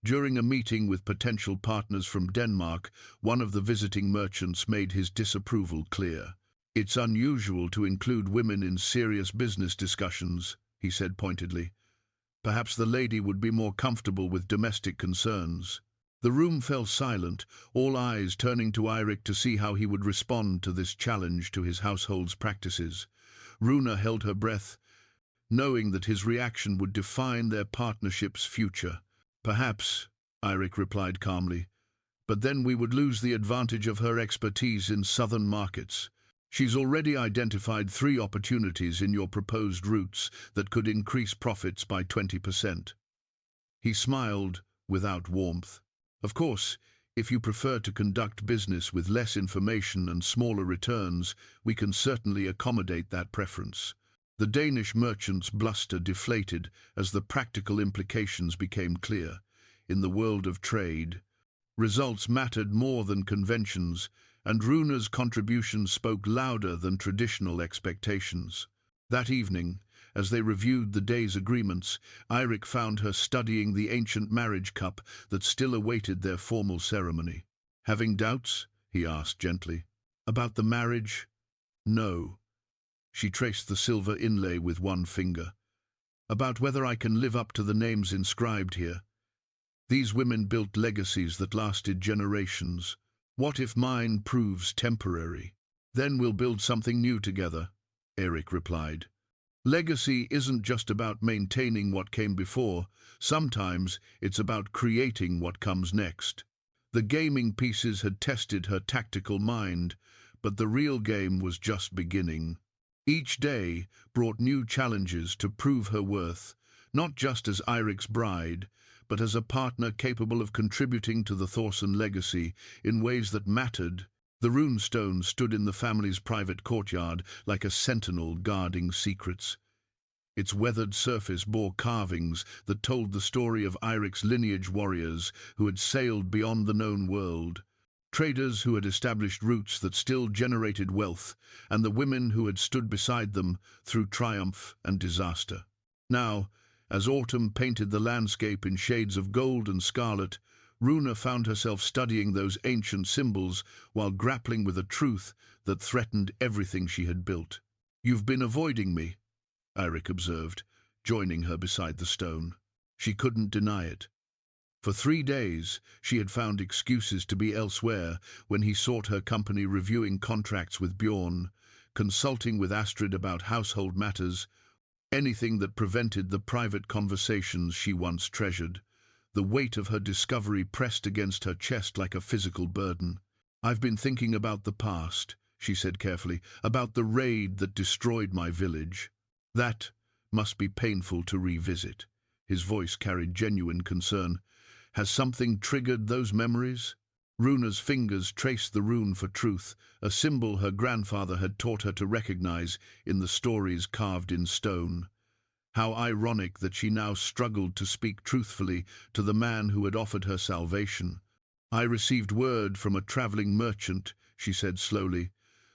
During a meeting with potential partners from Denmark, one of the visiting merchants made his disapproval clear. "It's unusual to include women in serious business discussions," he said pointedly. "Perhaps the lady would be more comfortable with domestic concerns." The room fell silent, all eyes turning to Eirik to see how he would respond to this challenge to his household's practices. Runa held her breath, knowing that his reaction would define their partnership's future. "Perhaps," Eirik replied calmly, "but then we would lose the advantage of her expertise in southern markets. She's already identified 3 opportunities in your proposed routes that could increase profits by 20%. He smiled without warmth. "Of course, if you prefer to conduct business with less information and smaller returns, we can certainly accommodate that preference." The Danish merchant's bluster deflated as the practical implications became clear. In the world of trade, results mattered more than conventions, and Runa's contribution spoke louder than traditional expectations. That evening, as they reviewed the day's agreements, Eirik found her studying the ancient marriage cup that still awaited their formal ceremony. "Having doubts?" he asked gently. "About the marriage?" "No." She traced the silver inlay with one finger. "About whether I can live up to the names inscribed here. These women built legacies that lasted generations. What if mine proves temporary?" "Then we'll build something new together," Eirik replied. "Legacy isn't just about maintaining what came before. Sometimes it's about creating what comes next." The gaming pieces had tested her tactical mind, but the real game was just beginning. Each day brought new challenges to prove her worth, not just as Eirik's bride, but as a partner capable of contributing to the Thorsson legacy in ways that mattered. The rune stone stood in the family's private courtyard like a sentinel guarding secrets. Its weathered surface bore carvings that told the story of Eirik's lineage warriors who had sailed beyond the known world, traders who had established routes that still generated wealth, and the women who had stood beside them through triumph and disaster. Now, as autumn painted the landscape in shades of gold and scarlet, Runa found herself studying those ancient symbols while grappling with a truth that threatened everything she had built. "You've been avoiding me," Eirik observed, joining her beside the stone. She couldn't deny it. For 3 days, she had found excuses to be elsewhere when he sought her company reviewing contracts with Bjorn, consulting with Astrid about household matters, anything that prevented the private conversations she once treasured. The weight of her discovery pressed against her chest like a physical burden. "I've been thinking about the past," she said carefully, "about the raid that destroyed my village. That must be painful to revisit." His voice carried genuine concern. "Has something triggered those memories?" Runa's fingers traced the rune for truth, a symbol her grandfather had taught her to recognize in the stories carved in stone. How ironic that she now struggled to speak truthfully to the man who had offered her salvation. "I received word from a traveling merchant," she said slowly,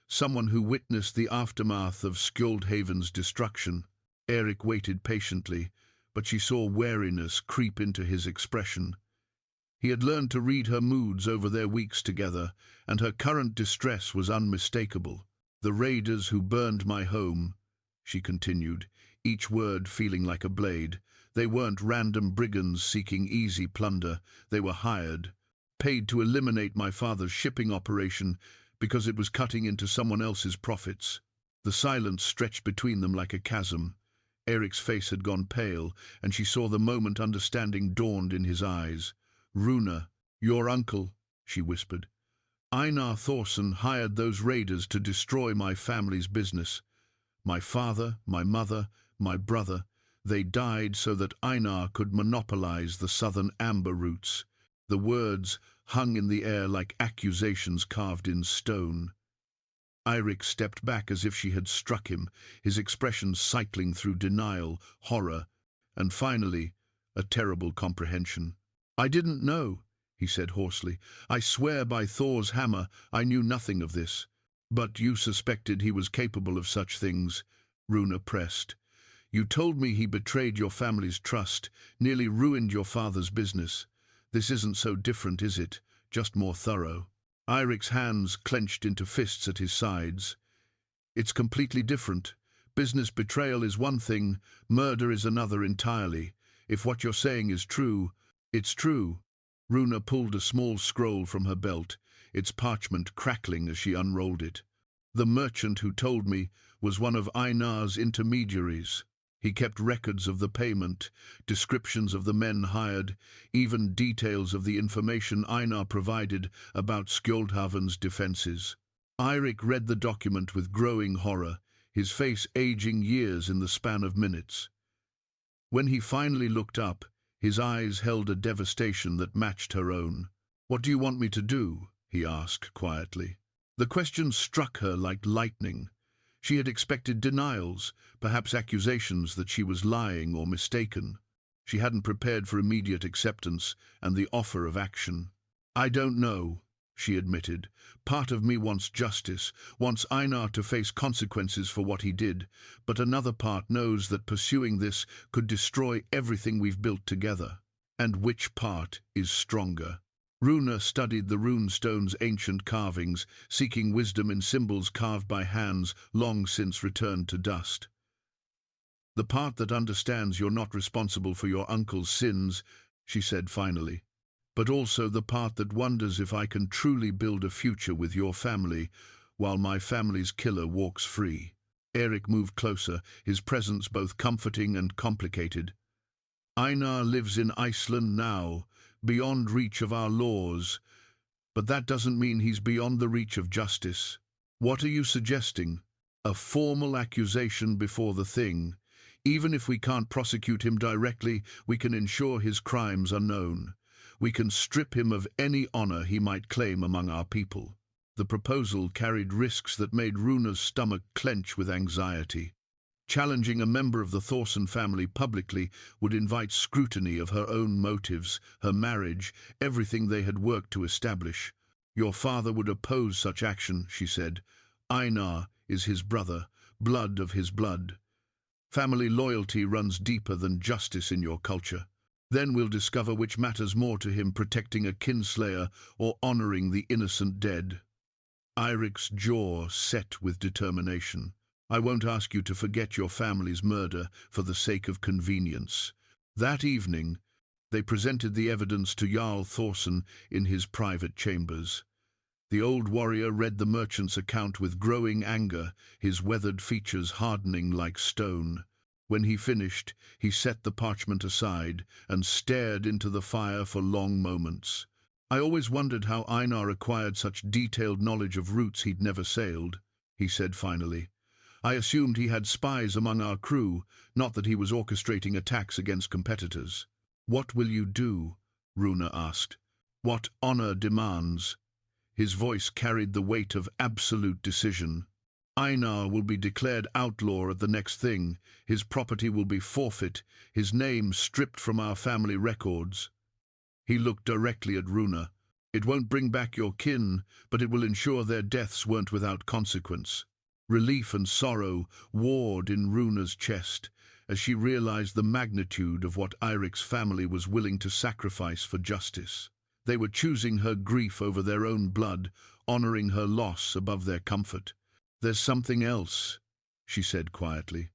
"someone who witnessed the aftermath of Skjoldhaven's destruction." Eirik waited patiently, but she saw wariness creep into his expression. He had learned to read her moods over their weeks together, and her current distress was unmistakable. "The raiders who burned my home," she continued, each word feeling like a blade. "They weren't random brigands seeking easy plunder. They were hired, paid to eliminate my father's shipping operation because it was cutting into someone else's profits." The silence stretched between them like a chasm. Eric's face had gone pale, and she saw the moment understanding dawned in his eyes. "Runa, your uncle," she whispered. "Einar Thorsson hired those raiders to destroy my family's business. My father, my mother, my brother, They died so that Einar could monopolize the southern amber roots. The words hung in the air like accusations carved in stone. Eirik stepped back as if she had struck him, his expression cycling through denial, horror, and finally, a terrible comprehension. "I didn't know," he said hoarsely. "I swear by Thor's hammer, I knew nothing of this." "But you suspected he was capable of such things," Runa pressed. "You told me he betrayed your family's trust, nearly ruined your father's business. This isn't so different, is it? Just more thorough." Eirik's hands clenched into fists at his sides. "It's completely different. Business betrayal is one thing, murder is another entirely. If what you're saying is true, it's true." Runa pulled a small scroll from her belt, its parchment crackling as she unrolled it. "The merchant who told me was one of Einar's intermediaries. He kept records of the payment, descriptions of the men hired, even details of the information Einar provided about Skjoldhaven's defenses." Eirik read the document with growing horror, his face aging years in the span of minutes. When he finally looked up, his eyes held a devastation that matched her own. "What do you want me to do?" he asked quietly. The question struck her like lightning. She had expected denials, perhaps accusations that she was lying or mistaken. She hadn't prepared for immediate acceptance and the offer of action. "I don't know," she admitted. "Part of me wants justice, wants Einar to face consequences for what he did, but another part knows that pursuing this could destroy everything we've built together." "And which part is stronger?" Runa studied the runestone's ancient carvings, seeking wisdom in symbols carved by hands long since returned to dust. "The part that understands you're not responsible for your uncle's sins," she said finally, "but also the part that wonders if I can truly build a future with your family while my family's killer walks free." Eirik moved closer, his presence both comforting and complicated. "Einar lives in Iceland now, beyond reach of our laws, but that doesn't mean he's beyond the reach of justice." "What are you suggesting?" "A formal accusation before the thing. Even if we can't prosecute him directly, we can ensure his crimes are known. We can strip him of any honor he might claim among our people." The proposal carried risks that made Runa's stomach clench with anxiety. Challenging a member of the Thorsson family publicly would invite scrutiny of her own motives, her marriage, everything they had worked to establish. "Your father would oppose such action," she said. "Einar is his brother, blood of his blood. Family loyalty runs deeper than justice in your culture. Then we'll discover which matters more to him, protecting a kinslayer or honoring the innocent dead." Eirik's jaw set with determination. "I won't ask you to forget your family's murder for the sake of convenience." That evening, they presented the evidence to Jarl Thorsson in his private chambers. The old warrior read the merchant's account with growing anger, his weathered features hardening like stone. When he finished, he set the parchment aside and stared into the fire for long moments. "I always wondered how Einar acquired such detailed knowledge of routes he'd never sailed," he said finally. "I assumed he had spies among our crew, not that he was orchestrating attacks against competitors." "What will you do?" Runa asked. "What honor demands." His voice carried the weight of absolute decision. "Einar will be declared outlaw at the next thing. His property will be forfeit, his name stripped from our family records." He looked directly at Runa. "It won't bring back your kin, but it will ensure their deaths weren't without consequence." Relief and sorrow warred in Runa's chest as she realized the magnitude of what Eirik's family was willing to sacrifice for justice. They were choosing her grief over their own blood, honoring her loss above their comfort. "There's something else," she said quietly.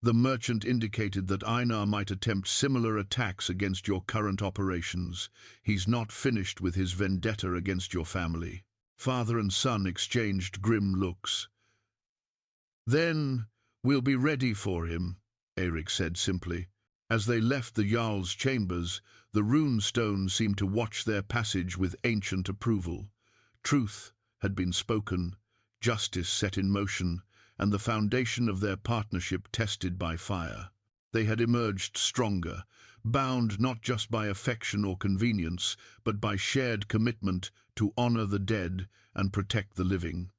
"The merchant indicated that Einar might attempt similar attacks against your current operations. He's not finished with his vendetta against your family." Father and son exchanged grim looks. "Then we'll be ready for him," Eirik said simply. As they left the Jarl's chambers, the runestone seemed to watch their passage with ancient approval. Truth had been spoken, justice set in motion, and the foundation of their partnership tested by fire. They had emerged stronger, bound not just by affection or convenience, but by shared commitment to honor the dead and protect the living.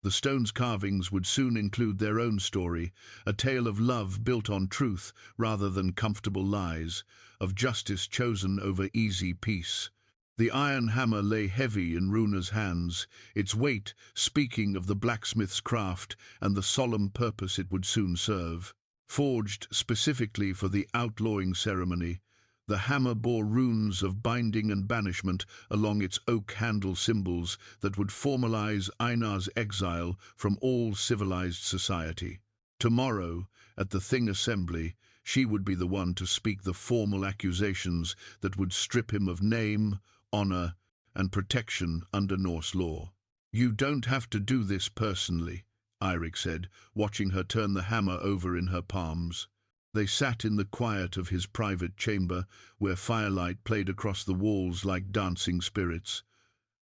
The stone's carvings would soon include their own story, a tale of love built on truth rather than comfortable lies, of justice chosen over easy peace. The iron hammer lay heavy in Runa's hands, its weight speaking of the blacksmith's craft and the solemn purpose it would soon serve. Forged specifically for the outlawing ceremony, the hammer bore runes of binding and banishment along its oak handle symbols that would formalize Einar's exile from all civilized society. Tomorrow, at the Thing Assembly, she would be the one to speak the formal accusations that would strip him of name, honor, and protection under Norse law. "You don't have to do this personally," Eirik said, watching her turn the hammer over in her palms. They sat in the quiet of his private chamber, where firelight played across the walls like dancing spirits.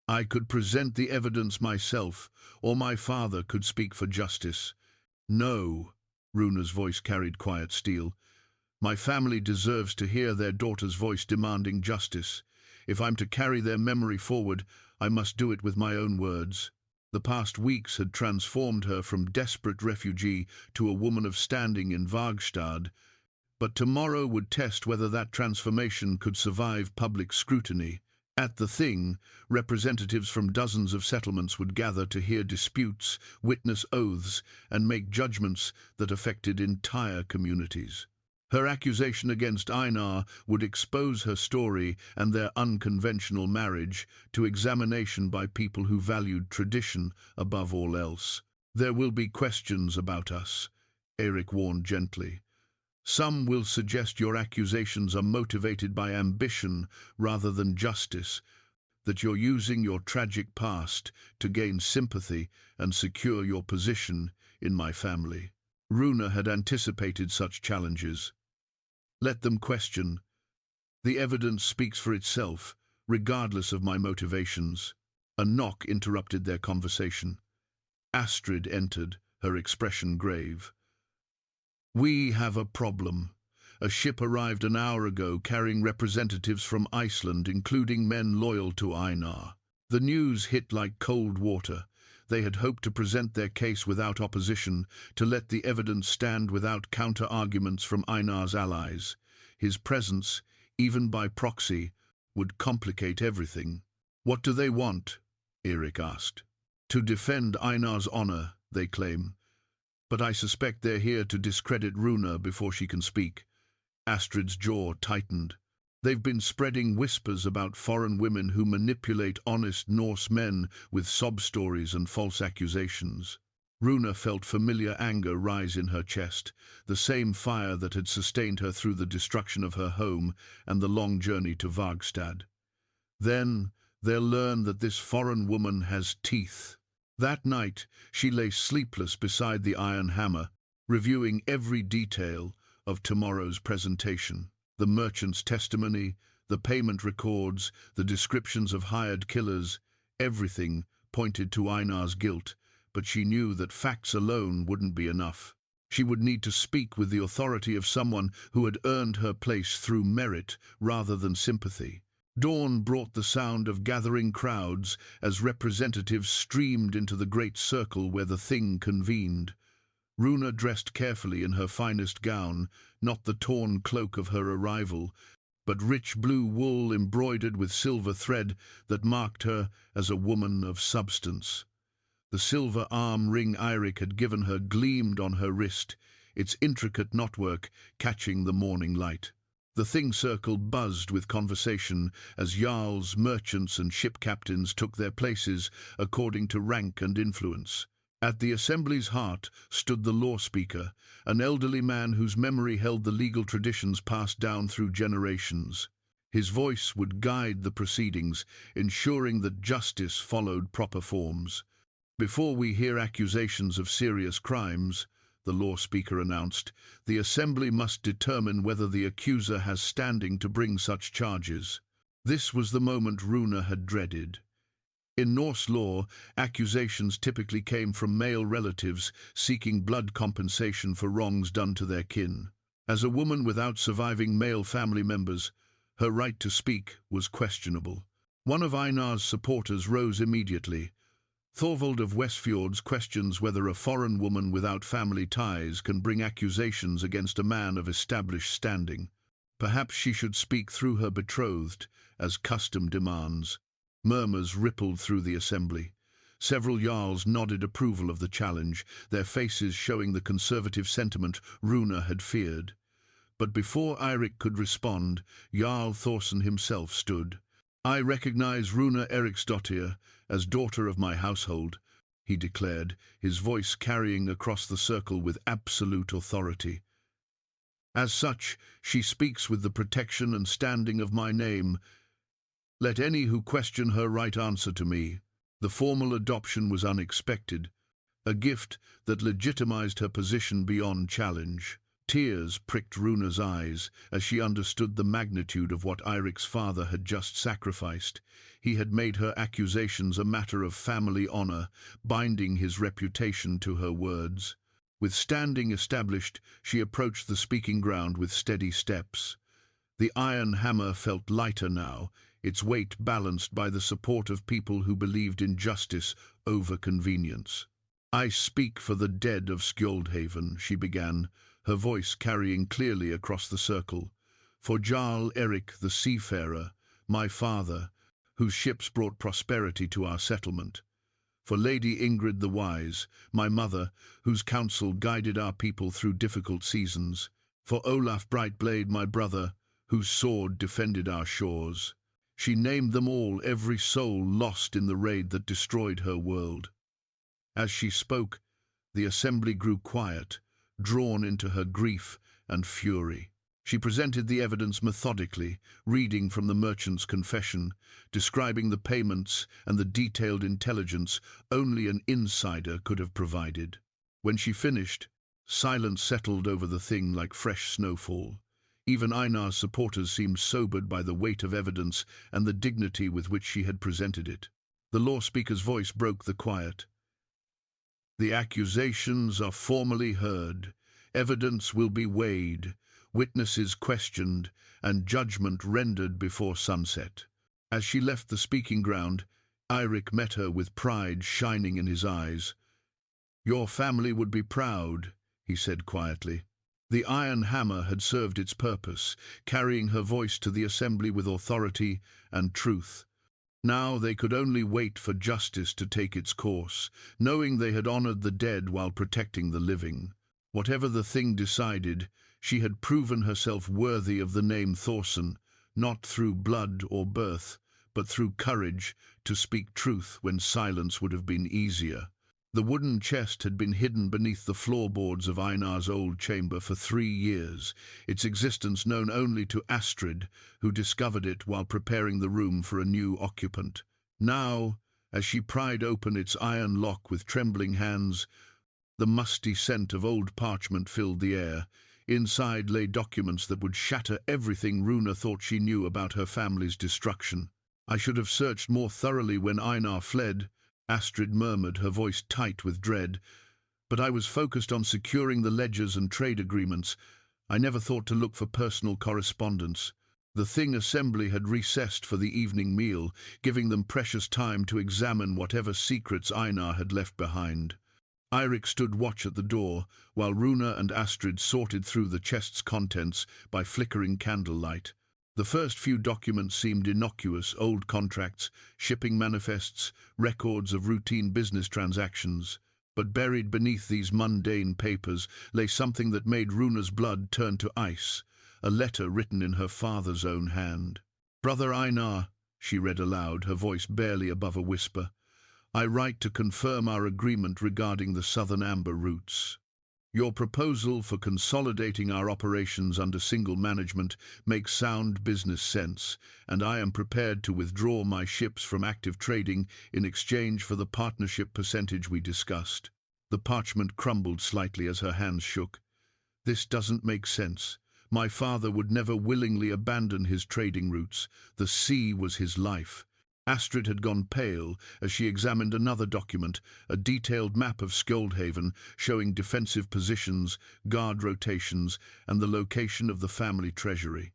"I could present the evidence myself, or my father could speak for justice." "No," Runa's voice carried quiet steel. "My family deserves to hear their daughter's voice demanding justice. If I'm to carry their memory forward, I must do it with my own words." The past weeks had transformed her from desperate refugee to a woman of standing in Vargstad, but tomorrow would test whether that transformation could survive public scrutiny. At the Thing, representatives from dozens of settlements would gather to hear disputes, witness oaths, and make judgments that affected entire communities. Her accusation against Einar would expose her story and their unconventional marriage to examination by people who valued tradition above all else. "There will be questions about us," Eirik warned gently. "Some will suggest your accusations are motivated by ambition rather than justice, that you're using your tragic past to gain sympathy and secure your position in my family." Runa had anticipated such challenges. "Let them question. The evidence speaks for itself, regardless of my motivations." A knock interrupted their conversation. Astrid entered, her expression grave. "We have a problem. A ship arrived an hour ago carrying representatives from Iceland, including men loyal to Einar." The news hit like cold water. They had hoped to present their case without opposition, to let the evidence stand without counter-arguments from Einar's allies. His presence, even by proxy, would complicate everything. "What do they want?" Eirik asked. "To defend Einar's honor," they claim. "But I suspect they're here to discredit Runa before she can speak." Astrid's jaw tightened. "They've been spreading whispers about foreign women who manipulate honest Norse men with sob stories and false accusations." Runa felt familiar anger rise in her chest, the same fire that had sustained her through the destruction of her home and the long journey to Vargstad. "Then they'll learn that this foreign woman has teeth." That night, she lay sleepless beside the iron hammer, reviewing every detail of tomorrow's presentation. The merchant's testimony, the payment records, the descriptions of hired killers, everything pointed to Einar's guilt, but she knew that facts alone wouldn't be enough. She would need to speak with the authority of someone who had earned her place through merit rather than sympathy. Dawn brought the sound of gathering crowds as representatives streamed into the great circle where the Thing convened. Runa dressed carefully in her finest gown, not the torn cloak of her arrival, but rich blue wool embroidered with silver thread that marked her as a woman of substance. The silver arm ring Eirik had given her gleamed on her wrist, its intricate knotwork catching the morning light. The Thing circle buzzed with conversation as jarls, merchants and ship captains took their places according to rank and influence. At the assembly's heart stood the law speaker, an elderly man whose memory held the legal traditions passed down through generations. His voice would guide the proceedings, ensuring that justice followed proper forms. "Before we hear accusations of serious crimes," the law speaker announced, "the assembly must determine whether the accuser has standing to bring such charges." This was the moment Runa had dreaded. In Norse law, accusations typically came from male relatives seeking blood compensation for wrongs done to their kin. As a woman without surviving male family members, her right to speak was questionable. One of Einar's supporters rose immediately. Thorvald of Westfjords questions whether a foreign woman without family ties can bring accusations against a man of established standing. Perhaps she should speak through her betrothed, as custom demands. Murmurs rippled through the assembly. Several jarls nodded approval of the challenge, their faces showing the conservative sentiment Runa had feared. But before Eirik could respond, Jarl Thorsson himself stood. "I recognize Runa Eriksdottir as daughter of my household," he declared, his voice carrying across the circle with absolute authority. "As such, she speaks with the protection and standing of my name. Let any who question her right answer to me." The formal adoption was unexpected, a gift that legitimized her position beyond challenge. Tears pricked Runa's eyes as she understood the magnitude of what Eirik's father had just sacrificed. He had made her accusations a matter of family honor, binding his reputation to her words. With standing established, she approached the speaking ground with steady steps. The iron hammer felt lighter now, its weight balanced by the support of people who believed in justice over convenience. "I speak for the dead of Skjoldhaven," she began, her voice carrying clearly across the circle. "For Jarl Eirik the seafarer, my father, whose ships brought prosperity to our settlement. For Lady Ingrid the wise, my mother, whose counsel guided our people through difficult seasons. For Olaf Brightblade, my brother, whose sword defended our shores." She named them all, every soul lost in the raid that destroyed her world. As she spoke, the assembly grew quiet, drawn into her grief and fury. She presented the evidence methodically, reading from the merchant's confession, describing the payments and the detailed intelligence only an insider could have provided. When she finished, silence settled over the thing like fresh snowfall. Even Einar's supporters seemed sobered by the weight of evidence and the dignity with which she had presented it. The law speaker's voice broke the quiet. "The accusations are formally heard. Evidence will be weighed, witnesses questioned, and judgment rendered before sunset." As she left the speaking ground, Eirik met her with pride shining in his eyes. "Your family would be proud," he said quietly. The iron hammer had served its purpose, carrying her voice to the assembly with authority and truth. Now they could only wait for justice to take its course, knowing they had honored the dead while protecting the living. Whatever the thing decided, she had proven herself worthy of the name Thorsson, not through blood or birth, but through courage to speak truth when silence would have been easier. The wooden chest had been hidden beneath the floorboards of Einar's old chamber for 3 years, its existence known only to Astrid, who discovered it while preparing the room for a new occupant. Now, as she pried open its iron lock with trembling hands, the musty scent of old parchment filled the air. Inside lay documents that would shatter everything Runa thought she knew about her family's destruction. "I should have searched more thoroughly when Einar fled," Astrid murmured, her voice tight with dread. "But I was focused on securing the ledgers and trade agreements. I never thought to look for personal correspondence." The Thing assembly had recessed for the evening meal, giving them precious time to examine whatever secrets Einar had left behind. Eirik stood watch at the door, while Runa and Astrid sorted through the chest's contents by flickering candlelight. The first few documents seemed innocuous: old contracts, shipping manifests, records of routine business transactions. But buried beneath these mundane papers lay something that made Runa's blood turn to ice, a letter written in her father's own hand. "Brother Einar," she read aloud, her voice barely above a whisper, "I write to confirm our agreement regarding the southern amber routes. Your proposal for consolidating our operations under single management makes sound business sense, and I am prepared to withdraw my ships from active trading in exchange for the partnership percentage we discussed." The parchment crumbled slightly as her hands shook. "This doesn't make sense. My father would never willingly abandon his trading routes. The sea was his life. Astrid had gone pale as she examined another document, a detailed map of Skjoldhaven showing defensive positions, guard rotations, and the location of the family treasury.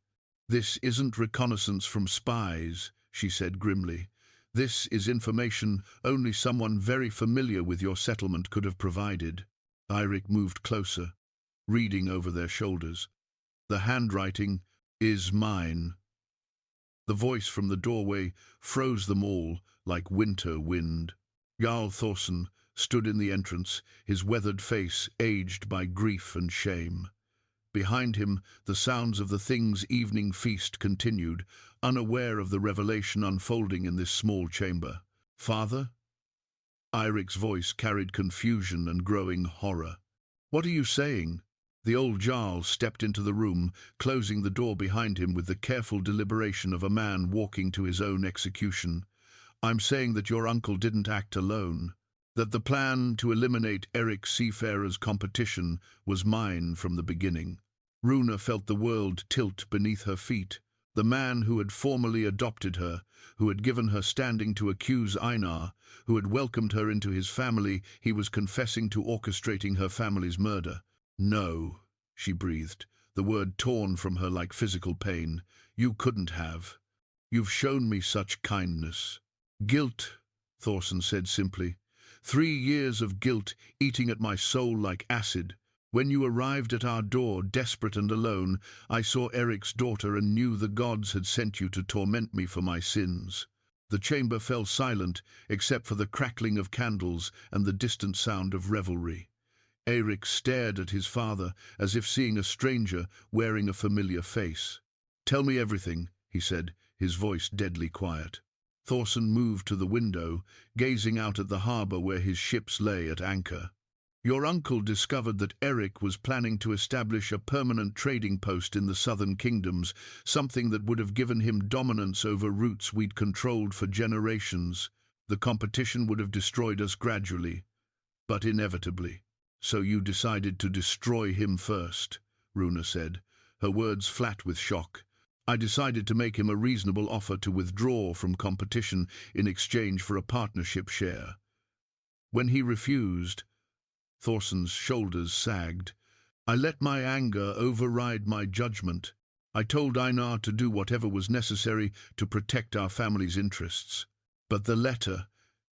"This isn't reconnaissance from spies," she said grimly. "This is information only someone very familiar with your settlement could have provided." Eirik moved closer, reading over their shoulders. "The handwriting is mine." The voice from the doorway froze them all like winter wind. Jarl Thorsson stood in the entrance, his weathered face aged by grief and shame. Behind him, the sounds of the Thing's evening feast continued, unaware of the revelation unfolding in this small chamber. "Father?" Eirik's voice carried confusion and growing horror. "What are you saying?" The old Jarl stepped into the room, closing the door behind him with the careful deliberation of a man walking to his own execution. "I'm saying that your uncle didn't act alone, that the plan to eliminate Eirik Seafarer's competition was mine from the beginning." Runa felt the world tilt beneath her feet. The man who had formally adopted her, who had given her standing to accuse Einar, who had welcomed her into his family, he was confessing to orchestrating her family's murder. "No," she breathed, the word torn from her like physical pain. "You couldn't have. You've shown me such kindness." "Guilt," Thorsson said simply. 3 years of guilt eating at my soul like acid. When you arrived at our door, desperate and alone, I saw Eirik's daughter and knew the gods had sent you to torment me for my sins." The chamber fell silent, except for the crackling of candles and the distant sound of revelry. Eirik stared at his father, as if seeing a stranger wearing a familiar face. "Tell me everything," he said, his voice deadly quiet. Thorsson moved to the window, gazing out at the harbour where his ships lay at anchor. "Your uncle discovered that Eirik was planning to establish a permanent trading post in the southern kingdoms, something that would have given him dominance over routes we'd controlled for generations. The competition would have destroyed us gradually, but inevitably. So you decided to destroy him first," Runa said, her words flat with shock. "I decided to make him a reasonable offer to withdraw from competition in exchange for a partnership share. When he refused," Thorsson's shoulders sagged, "I let my anger override my judgment. I told Einar to do whatever was necessary to protect our family's interests." "But the letter,"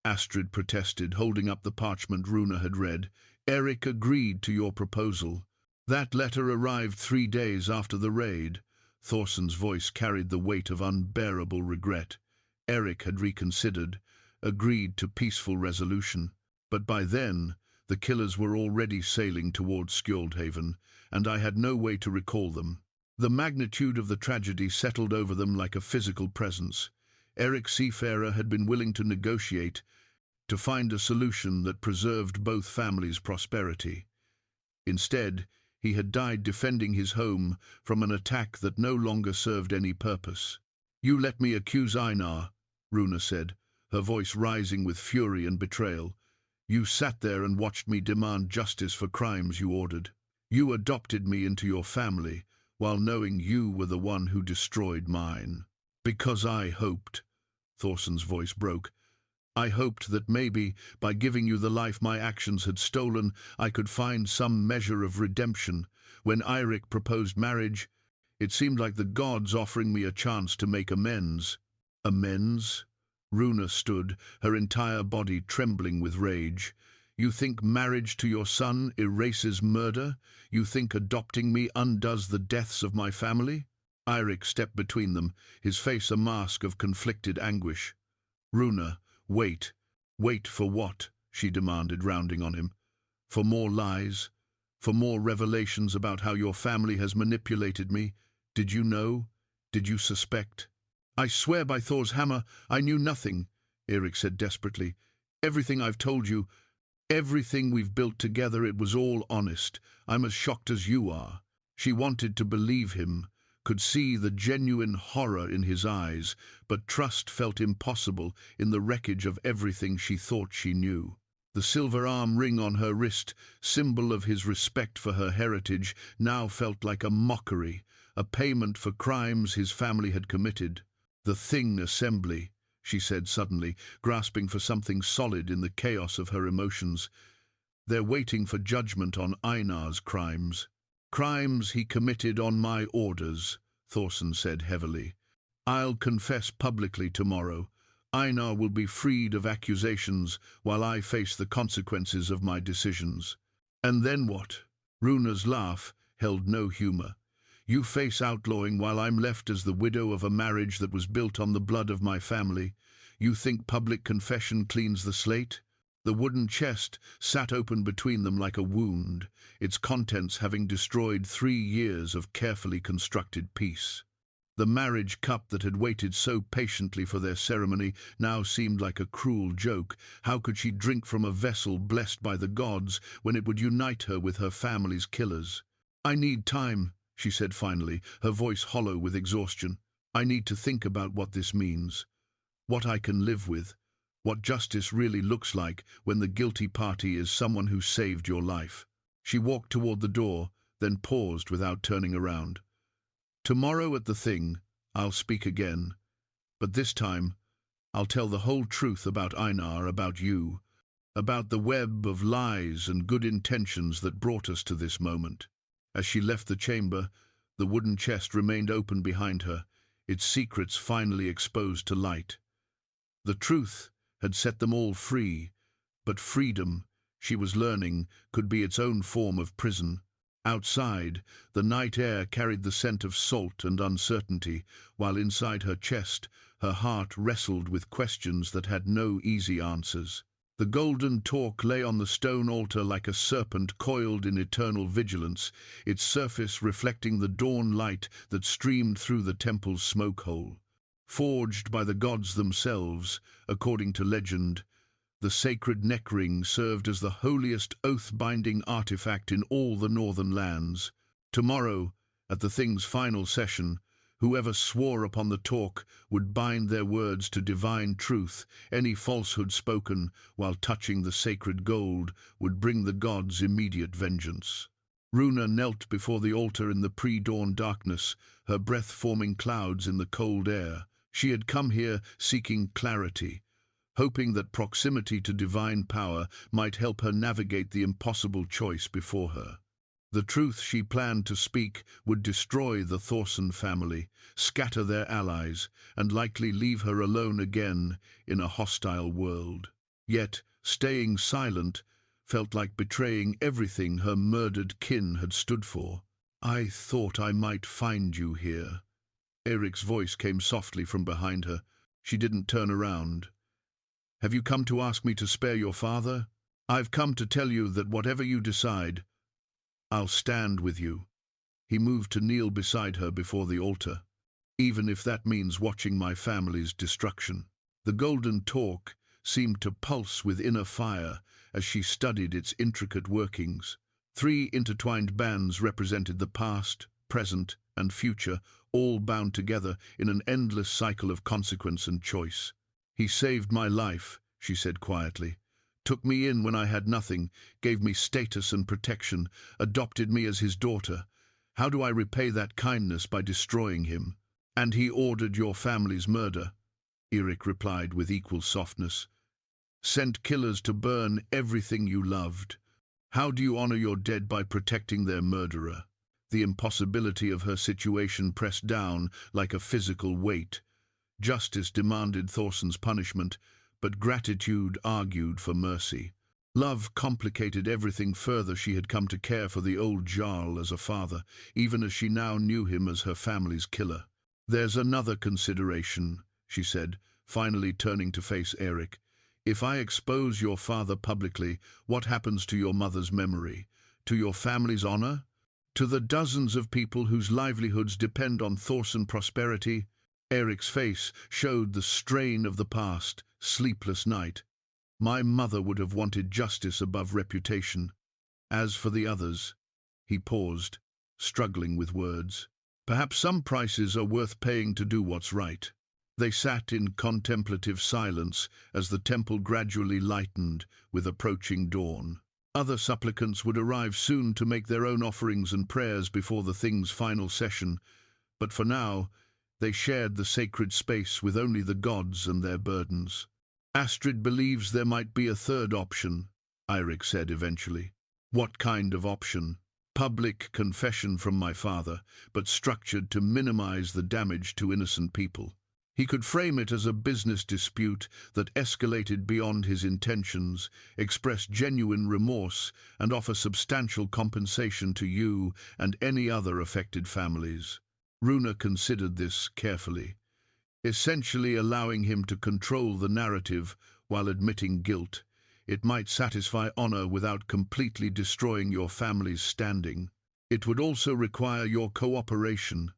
Astrid protested, holding up the parchment Runa had read. "Eirik agreed to your proposal." "That letter arrived 3 days after the raid." Thorsson's voice carried the weight of unbearable regret. "Eirik had reconsidered, agreed to peaceful resolution. But by then, the killers were already sailing towards Skjoldhaven, and I had no way to recall them. The magnitude of the tragedy settled over them like a physical presence. Eirik Seafarer had been willing to negotiate, to find a solution that preserved both families' prosperity. Instead, he had died defending his home from an attack that no longer served any purpose. "You let me accuse Einar," Runa said, her voice rising with fury and betrayal. "You sat there and watched me demand justice for crimes you ordered. You adopted me into your family, while knowing you were the one who destroyed mine. Because I hoped," Thorsson's voice broke, "I hoped that maybe, by giving you the life my actions had stolen, I could find some measure of redemption. When Eirik proposed marriage, it seemed like the gods offering me a chance to make amends." "Amends?" Runa stood, her entire body trembling with rage. "You think marriage to your son erases murder? You think adopting me undoes the deaths of my family?" Eirik stepped between them, his face a mask of conflicted anguish. "Runa, wait. Wait for what?" she demanded, rounding on him. "For more lies? For more revelations about how your family has manipulated me? Did you know? Did you suspect?" "I swear by Thor's hammer, I knew nothing," Eirik said desperately. "Everything I've told you, everything we've built together, it was all honest. I'm as shocked as you are." She wanted to believe him, could see the genuine horror in his eyes, but trust felt impossible in the wreckage of everything she thought she knew. The silver arm ring on her wrist, symbol of his respect for her heritage, now felt like a mockery, a payment for crimes his family had committed. "The Thing assembly," she said suddenly, grasping for something solid in the chaos of her emotions. "They're waiting for judgment on Einar's crimes." "Crimes he committed on my orders," Thorsson said heavily. "I'll confess publicly tomorrow. Einar will be freed of accusations while I face the consequences of my decisions." "And then what?" Runa's laugh held no humor. "You face outlawing while I'm left as the widow of a marriage that was built on the blood of my family. You think public confession cleans the slate?" The wooden chest sat open between them like a wound, its contents having destroyed 3 years of carefully constructed peace. The marriage cup that had waited so patiently for their ceremony now seemed like a cruel joke. How could she drink from a vessel blessed by the gods when it would unite her with her family's killers? "I need time," she said finally, her voice hollow with exhaustion. "I need to think about what this means, what I can live with, what justice really looks like when the guilty party is someone who saved your life." She walked toward the door, then paused without turning around. "Tomorrow at the thing, I'll speak again. But this time, I'll tell the whole truth about Einar, about you, about the web of lies and good intentions that brought us to this moment." As she left the chamber, the wooden chest remained open behind her, its secrets finally exposed to light. The truth had set them all free, but freedom, she was learning, could be its own form of prison. Outside, the night air carried the scent of salt and uncertainty, while inside her chest, her heart wrestled with questions that had no easy answers. The golden torque lay on the stone altar like a serpent coiled in eternal vigilance, its surface reflecting the dawn light that streamed through the temple's smoke hole. Forged by the gods themselves, according to legend, the sacred neck ring served as the holiest oath-binding artifact in all the northern lands. Tomorrow, at the thing's final session, whoever swore upon the torque would bind their words to divine truth. Any falsehood spoken while touching the sacred gold would bring the gods immediate vengeance. Runa knelt before the altar in the pre-dawn darkness, her breath forming clouds in the cold air. She had come here seeking clarity, hoping that proximity to divine power might help her navigate the impossible choice before her. The truth she planned to speak would destroy the Thorsson family, scatter their allies, and likely leave her alone again in a hostile world. Yet, staying silent felt like betraying everything her murdered kin had stood for. "I thought I might find you here." Eirik's voice came softly from behind her. She didn't turn around. "Have you come to ask me to spare your father?" "I've come to tell you that whatever you decide, I'll stand with you." He moved to kneel beside her before the altar. "Even if that means watching my family's destruction." The golden torque seemed to pulse with inner fire as she studied its intricate workings. 3 intertwined bands represented the past, present, and future, all bound together in an endless cycle of consequence and choice. "He saved my life," she said quietly. "Took me in when I had nothing, gave me status and protection, adopted me as his daughter. How do I repay that kindness by destroying him?" "And he ordered your family's murder," Eirik replied with equal softness. "Sent killers to burn everything you loved. How do you honor your dead by protecting their murderer?" The impossibility of her situation pressed down like a physical weight. Justice demanded Thorsson's punishment, but gratitude argued for mercy. Love complicated everything further. She had come to care for the old Jarl as a father, even as she now knew him as her family's killer. "There's another consideration," she said, finally turning to face Eirik. "If I expose your father publicly, what happens to your mother's memory? To your family's honor? To the dozens of people whose livelihoods depend on Thorsson prosperity?" Eirik's face showed the strain of the past, sleepless night. "My mother would have wanted justice above reputation. As for the others—" He paused, struggling with words. "Perhaps some prices are worth paying to do what's right." They sat in contemplative silence as the temple gradually lightened with approaching dawn. Other supplicants would arrive soon to make their own offerings and prayers before the thing's final session, but for now, They shared the sacred space with only the gods and their burdens. Astrid believes there might be a third option, Eirik said eventually. What kind of option? Public confession from my father, but structured to minimize the damage to innocent people. He could frame it as a business dispute that escalated beyond his intentions, express genuine remorse, and offer substantial compensation to you and any other affected families. Runa considered this carefully, essentially allowing him to control the narrative while admitting guilt. It might satisfy honor without completely destroying your family's standing. It would also require your cooperation.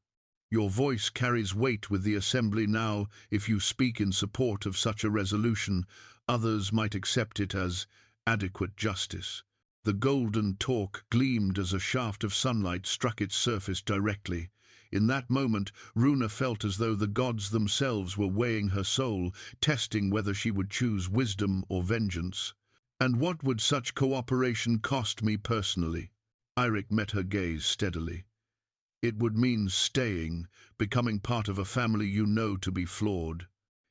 Your voice carries weight with the assembly now. If you speak in support of such a resolution, others might accept it as adequate justice. The golden talk gleamed as a shaft of sunlight struck its surface directly. In that moment, Runa felt as though the gods themselves were weighing her soul, testing whether she would choose wisdom or vengeance. And what would such cooperation cost me personally? Eirik met her gaze steadily. It would mean staying, becoming part of a family you know to be flawed.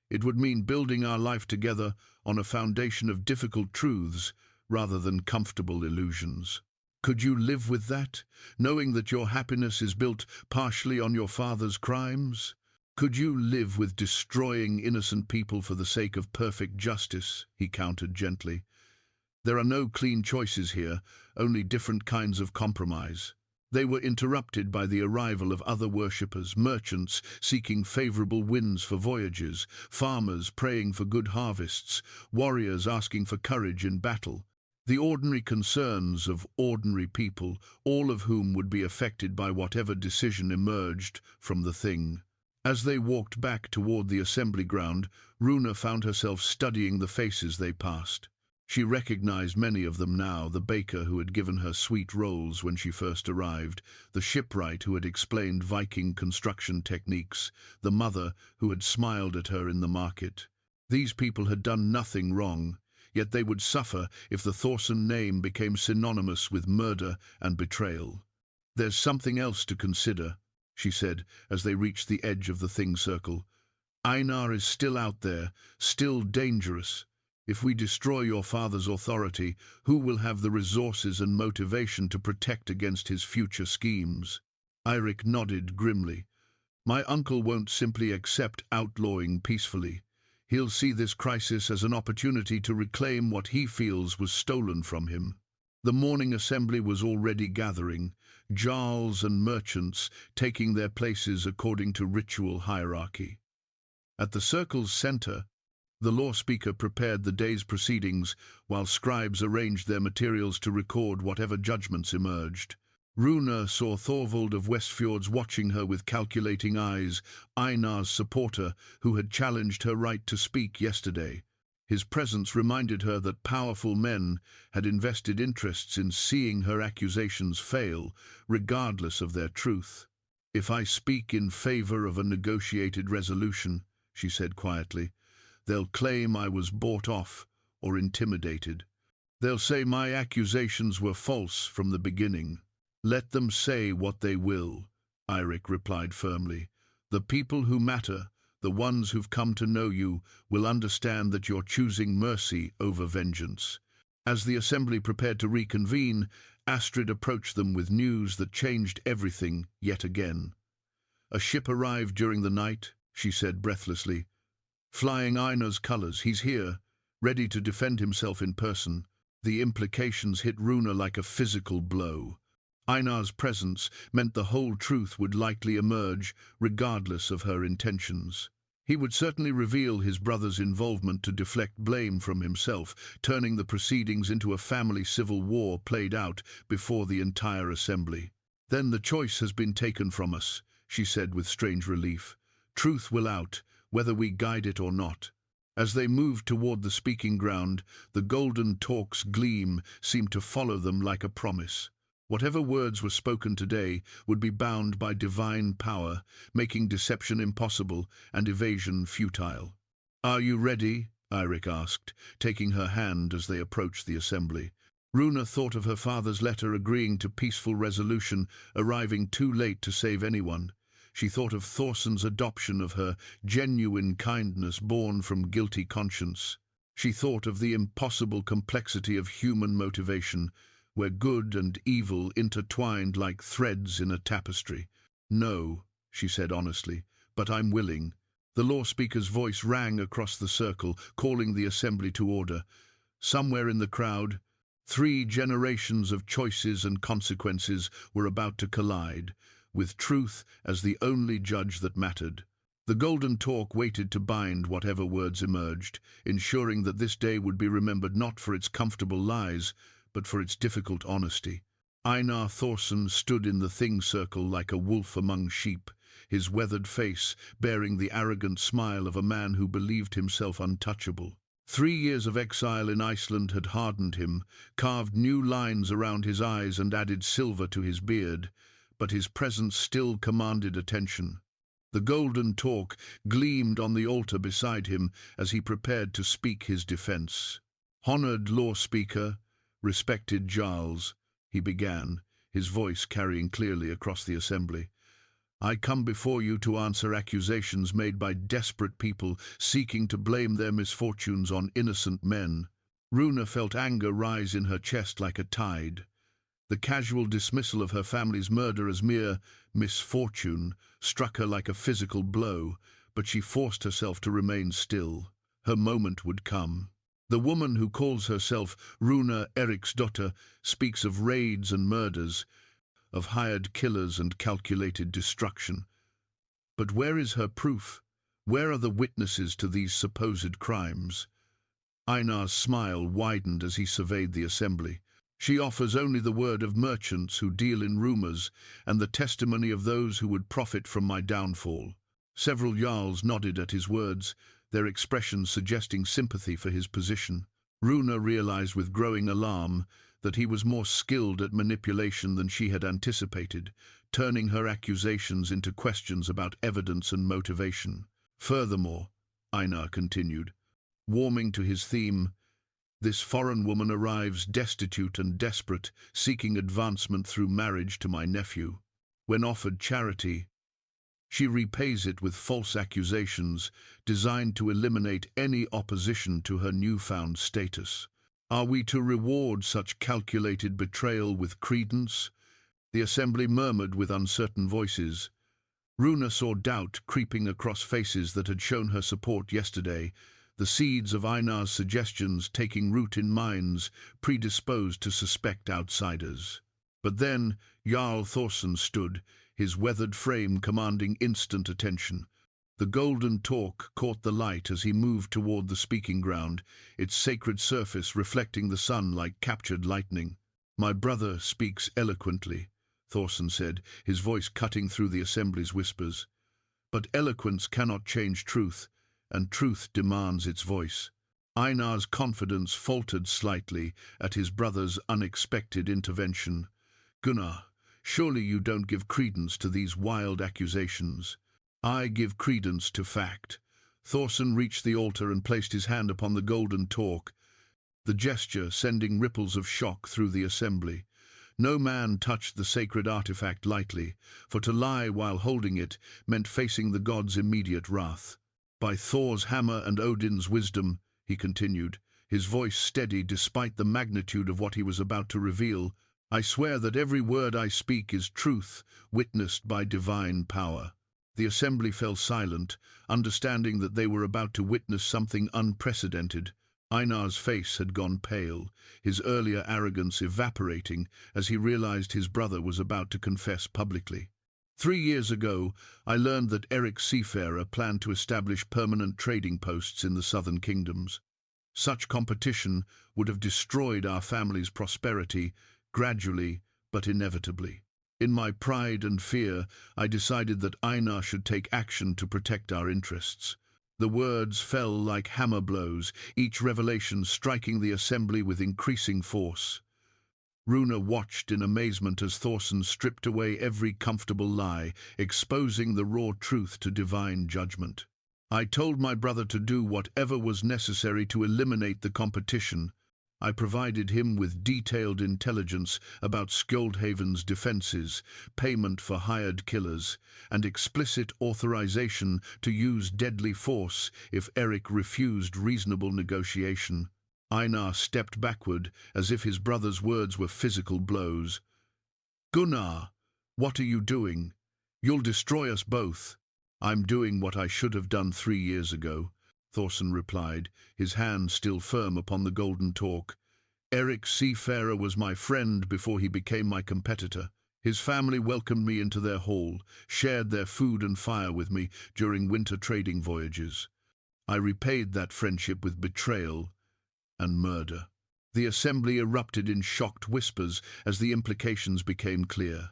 It would mean building our life together on a foundation of difficult truths rather than comfortable illusions. Could you live with that, knowing that your happiness is built partially on your father's crimes? Could you live with destroying innocent people for the sake of perfect justice? He countered gently. There are no clean choices here, only different kinds of compromise. They were interrupted by the arrival of other worshippers, merchants seeking favorable winds for voyages, farmers praying for good harvests, warriors asking for courage in battle. The ordinary concerns of ordinary people, all of whom would be affected by whatever decision emerged from the thing. As they walked back toward the assembly ground, Runa found herself studying the faces they passed. She recognized many of them now, the baker who had given her sweet rolls when she first arrived, the shipwright who had explained Viking construction techniques, the mother who had smiled at her in the market. These people had done nothing wrong, yet they would suffer if the Thorsson name became synonymous with murder and betrayal. "There's something else to consider," she said as they reached the edge of the thing circle. "Einar is still out there, still dangerous. If we destroy your father's authority, who will have the resources and motivation to protect against his future schemes?" Eirik nodded grimly. "My uncle won't simply accept outlawing peacefully. He'll see this crisis as an opportunity to reclaim what he feels was stolen from him." The morning assembly was already gathering, jarls and merchants taking their places according to ritual hierarchy. At the circle's center, the law speaker prepared the day's proceedings while scribes arranged their materials to record whatever judgments emerged. Runa saw Thorvald of Westfjords watching her with calculating eyes, Einar's supporter who had challenged her right to speak yesterday. His presence reminded her that powerful men had invested interests in seeing her accusations fail, regardless of their truth. "If I speak in favor of a negotiated resolution," she said quietly, "they'll claim I was bought off or intimidated. They'll say my accusations were false from the beginning." "Let them say what they will," Eirik replied firmly. "The people who matter, the ones who've come to know you, will understand that you're choosing mercy over vengeance." As the assembly prepared to reconvene, Astrid approached them with news that changed everything yet again. "A ship arrived during the night," she said breathlessly. "Flying Einar's colors. He's here, ready to defend himself in person." The implications hit Runa like a physical blow. Einar's presence meant the whole truth would likely emerge, regardless of her intentions. He would certainly reveal his brother's involvement to deflect blame from himself, turning the proceedings into a family civil war played out before the entire assembly. "Then the choice has been taken from us," she said with strange relief. "Truth will out, whether we guide it or not." As they moved toward the speaking ground, the golden talk's gleam seemed to follow them like a promise. Whatever words were spoken today would be bound by divine power, making deception impossible and evasion futile. "Are you ready?" Eirik asked, taking her hand as they approached the assembly. Runa thought of her father's letter agreeing to peaceful resolution, arriving too late to save anyone. She thought of Thorson's adoption of her, genuine kindness born from guilty conscience. She thought of the impossible complexity of human motivation, where good and evil intertwined like threads in a tapestry. "No," she said honestly, "but I'm willing." The law speaker's voice rang across the circle, calling the assembly to order. Somewhere in the crowd, 3 generations of choices and consequences were about to collide, with truth as the only judge that mattered. The golden talk waited to bind whatever words emerged, ensuring that this day would be remembered not for its comfortable lies, but for its difficult honesty. Eirik Thorsson stood in the thing circle like a wolf among sheep, his weathered face bearing the arrogant smile of a man who believed himself untouchable. 3 years of exile in Iceland had hardened him, carved new lines around his eyes and added silver to his beard, but his presence still commanded attention. The golden talk gleamed on the altar beside him as he prepared to speak his defense. "Honored law speaker, respected Jarls," he began, his voice carrying clearly across the assembly. "I come before you to answer accusations made by desperate people seeking to blame their misfortunes on innocent men." Runa felt anger rise in her chest like a tide. The casual dismissal of her family's murder as mere misfortune struck her like a physical blow, but she forced herself to remain still. Her moment would come. The woman who calls herself Runa, Eirik's daughter, speaks of raids and murders, of hired killers and calculated destruction. But where is her proof? Where are the witnesses to these supposed crimes? Einar's smile widened as he surveyed the assembly. She offers only the word of merchants who deal in rumors and the testimony of those who would profit from my downfall. Several Jarls nodded at his words, their expressions suggesting sympathy for his position. Runa realized with growing alarm that he was more skilled at manipulation than she had anticipated, turning her accusations into questions about evidence and motivation. "Furthermore," Einar continued, warming to his theme, "this foreign woman arrives destitute and desperate, seeking advancement through marriage to my nephew. When offered charity, she repays it with false accusations designed to eliminate any opposition to her newfound status. Are we to reward such calculated betrayal with credence?" The assembly murmured with uncertain voices. Runa saw doubt creeping across faces that had shown her support yesterday, the seeds of Einar's suggestions taking root in minds predisposed to suspect outsiders. But then Jarl Thorsson stood, his weathered frame commanding instant attention. The golden talk caught the light as he moved toward the speaking ground, its sacred surface reflecting the sun like captured lightning. "My brother speaks eloquently," Thorsson said, his voice cutting through the assembly's whispers. "But eloquence cannot change truth, and truth demands its voice." Einar's confidence faltered slightly at his brother's unexpected intervention. "Gunnar, surely you don't give credence to these wild accusations." "I give credence to fact." Thorsson reached the altar and placed his hand upon the golden talk, the gesture sending ripples of shock through the assembly. No man touched the sacred artifact lightly, for to lie while holding it meant facing the gods' immediate wrath. "By Thor's hammer and Odin's wisdom," he continued, his voice steady despite the magnitude of what he was about to reveal, "I swear that every word I speak is truth, witnessed by divine power." The assembly fell silent, understanding that they were about to witness something unprecedented. Einar's face had gone pale, his earlier arrogance evaporating as he realized his brother was about to confess publicly. 3 years ago, I learned that Eirik Seafarer planned to establish permanent trading posts in the southern kingdoms. Such competition would have destroyed our family's prosperity, gradually but inevitably. In my pride and fear, I decided that Einar should take action to protect our interests. The words fell like hammer blows, each revelation striking the assembly with increasing force. Runa watched in amazement as Thorsson stripped away every comfortable lie, exposing the raw truth to divine judgment. "I told my brother to do whatever was necessary to eliminate the competition," I provided him with detailed intelligence about Skjoldhaven's defenses, payment for hired killers, and explicit authorization to use deadly force if Eirik refused reasonable negotiation. Einar stepped backward, as if his brother's words were physical blows. "Gunnar, what are you doing? You'll destroy us both." "I'm doing what I should have done 3 years ago," Thorsson replied, his hand still firm upon the golden torque. "Eirik Seafarer was my friend before he became my competitor. His family welcomed me into their hall, shared their food and fire with me during winter trading voyages. I repaid that friendship with betrayal and murder." The assembly erupted in shocked whispers as the implications became clear.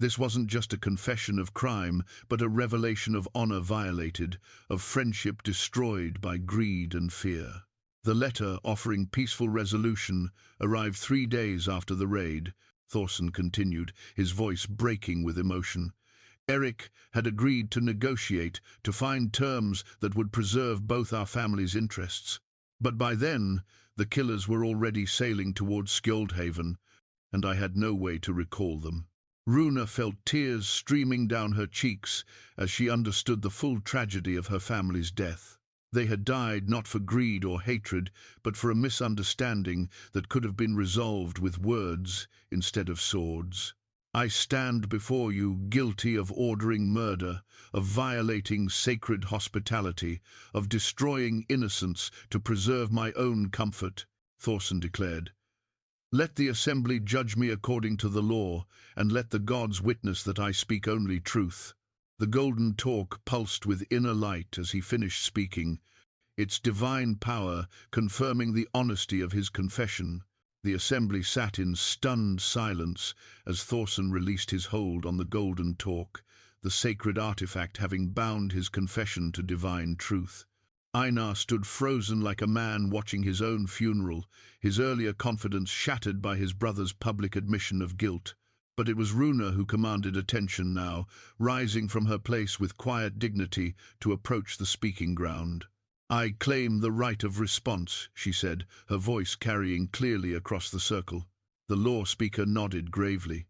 This wasn't just a confession of crime, but a revelation of honor violated, of friendship destroyed by greed and fear. The letter offering peaceful resolution arrived 3 days after the raid, Thorsson continued, his voice breaking with emotion. Eirik had agreed to negotiate, to find terms that would preserve both our families' interests. But by then, the killers were already sailing towards Skjoldhaven, and I had no way to recall them. Runa felt tears streaming down her cheeks as she understood the full tragedy of her family's death. They had died not for greed or hatred, but for a misunderstanding that could have been resolved with words instead of swords. "I stand before you guilty of ordering murder, of violating sacred hospitality, of destroying innocence to preserve my own comfort," Thorsson declared. "Let the assembly judge me according to the law, and let the gods witness that I speak only truth." The golden torque pulsed with inner light as he finished speaking, its divine power confirming the honesty of his confession. The assembly sat in stunned silence as Thorsson released his hold on the golden torque, the sacred artifact having bound his confession to divine truth. Einar stood frozen like a man watching his own funeral, his earlier confidence shattered by his brother's public admission of guilt. But it was Runa who commanded attention now, rising from her place with quiet dignity to approach the speaking ground. "I claim the right of response," she said, her voice carrying clearly across the circle. The law speaker nodded gravely.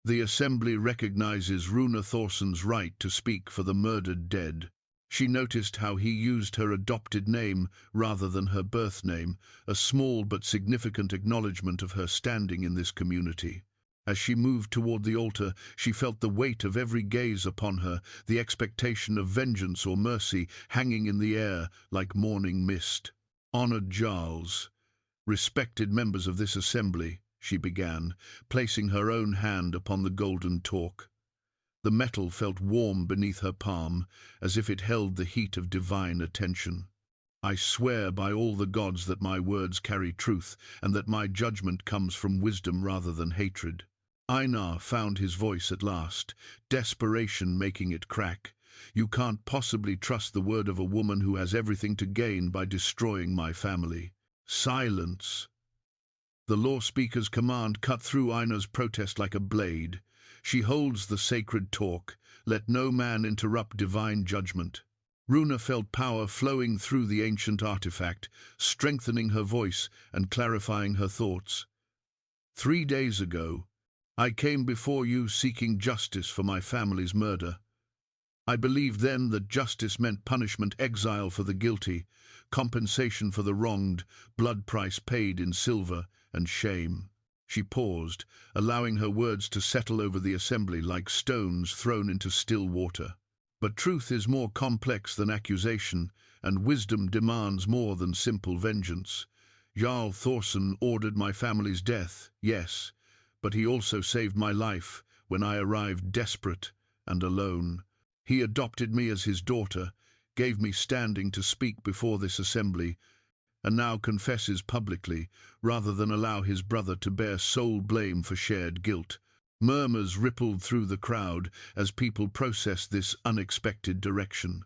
"The assembly recognizes Runa Thorsson's right to speak for the murdered dead." She noticed how he used her adopted name rather than her birth name, a small but significant acknowledgement of her standing in this community. As she moved toward the altar, she felt the weight of every gaze upon her, the expectation of vengeance or mercy hanging in the air like morning mist. "Honored Jarls, respected members of this assembly," she began, placing her own hand upon the golden torque. The metal felt warm beneath her palm, as if it held the heat of divine attention. "I swear by all the gods that my words carry truth, and that my judgment comes from wisdom rather than hatred." Einar found his voice at last, desperation making it crack. "You can't possibly trust the word of a woman who has everything to gain by destroying my family." "Silence!" The law speaker's command cut through Einar's protest like a blade. "She holds the sacred torque. Let no man interrupt divine judgment." Runa felt power flowing through the ancient artifact, strengthening her voice and clarifying her thoughts. 3 days ago, I came before you seeking justice for my family's murder. I believed then that justice meant punishment, exile for the guilty, compensation for the wronged, blood price paid in silver and shame." She paused, allowing her words to settle over the assembly like stones thrown into still water. "But truth is more complex than accusation, and wisdom demands more than simple vengeance. Jarl Thorsson ordered my family's death, yes, but he also saved my life when I arrived desperate and alone. He adopted me as his daughter, gave me standing to speak before this assembly, and now confesses publicly, rather than allow his brother to bear sole blame for shared guilt." Murmurs rippled through the crowd as people processed this unexpected direction.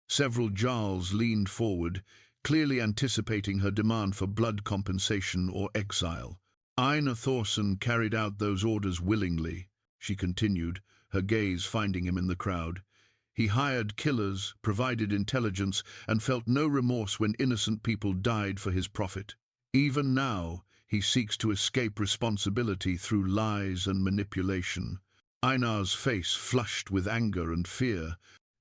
Several Jarls leaned forward, clearly anticipating her demand for blood compensation or exile. "Einar Thorsson carried out those orders willingly," she continued, her gaze finding him in the crowd. "He hired killers, provided intelligence, and felt no remorse when innocent people died for his profit. Even now, he seeks to escape responsibility through lies and manipulation. Einar's face flushed with anger and fear,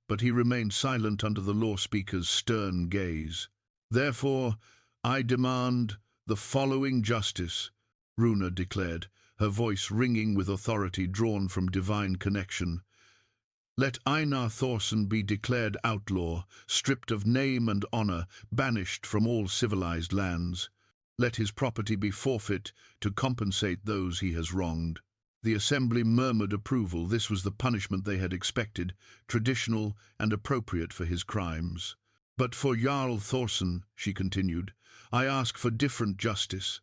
but he remained silent under the law speaker's stern gaze. "Therefore, I demand the following justice," Runa declared, her voice ringing with authority drawn from divine connection. "Let Einar Thorsson be declared outlaw, stripped of name and honor, banished from all civilized lands. Let his property be forfeit to compensate those he has wronged." The assembly murmured approval. This was the punishment they had expected, traditional and appropriate for his crimes. "But for Jarl Thorsson," she continued, "I ask for different justice.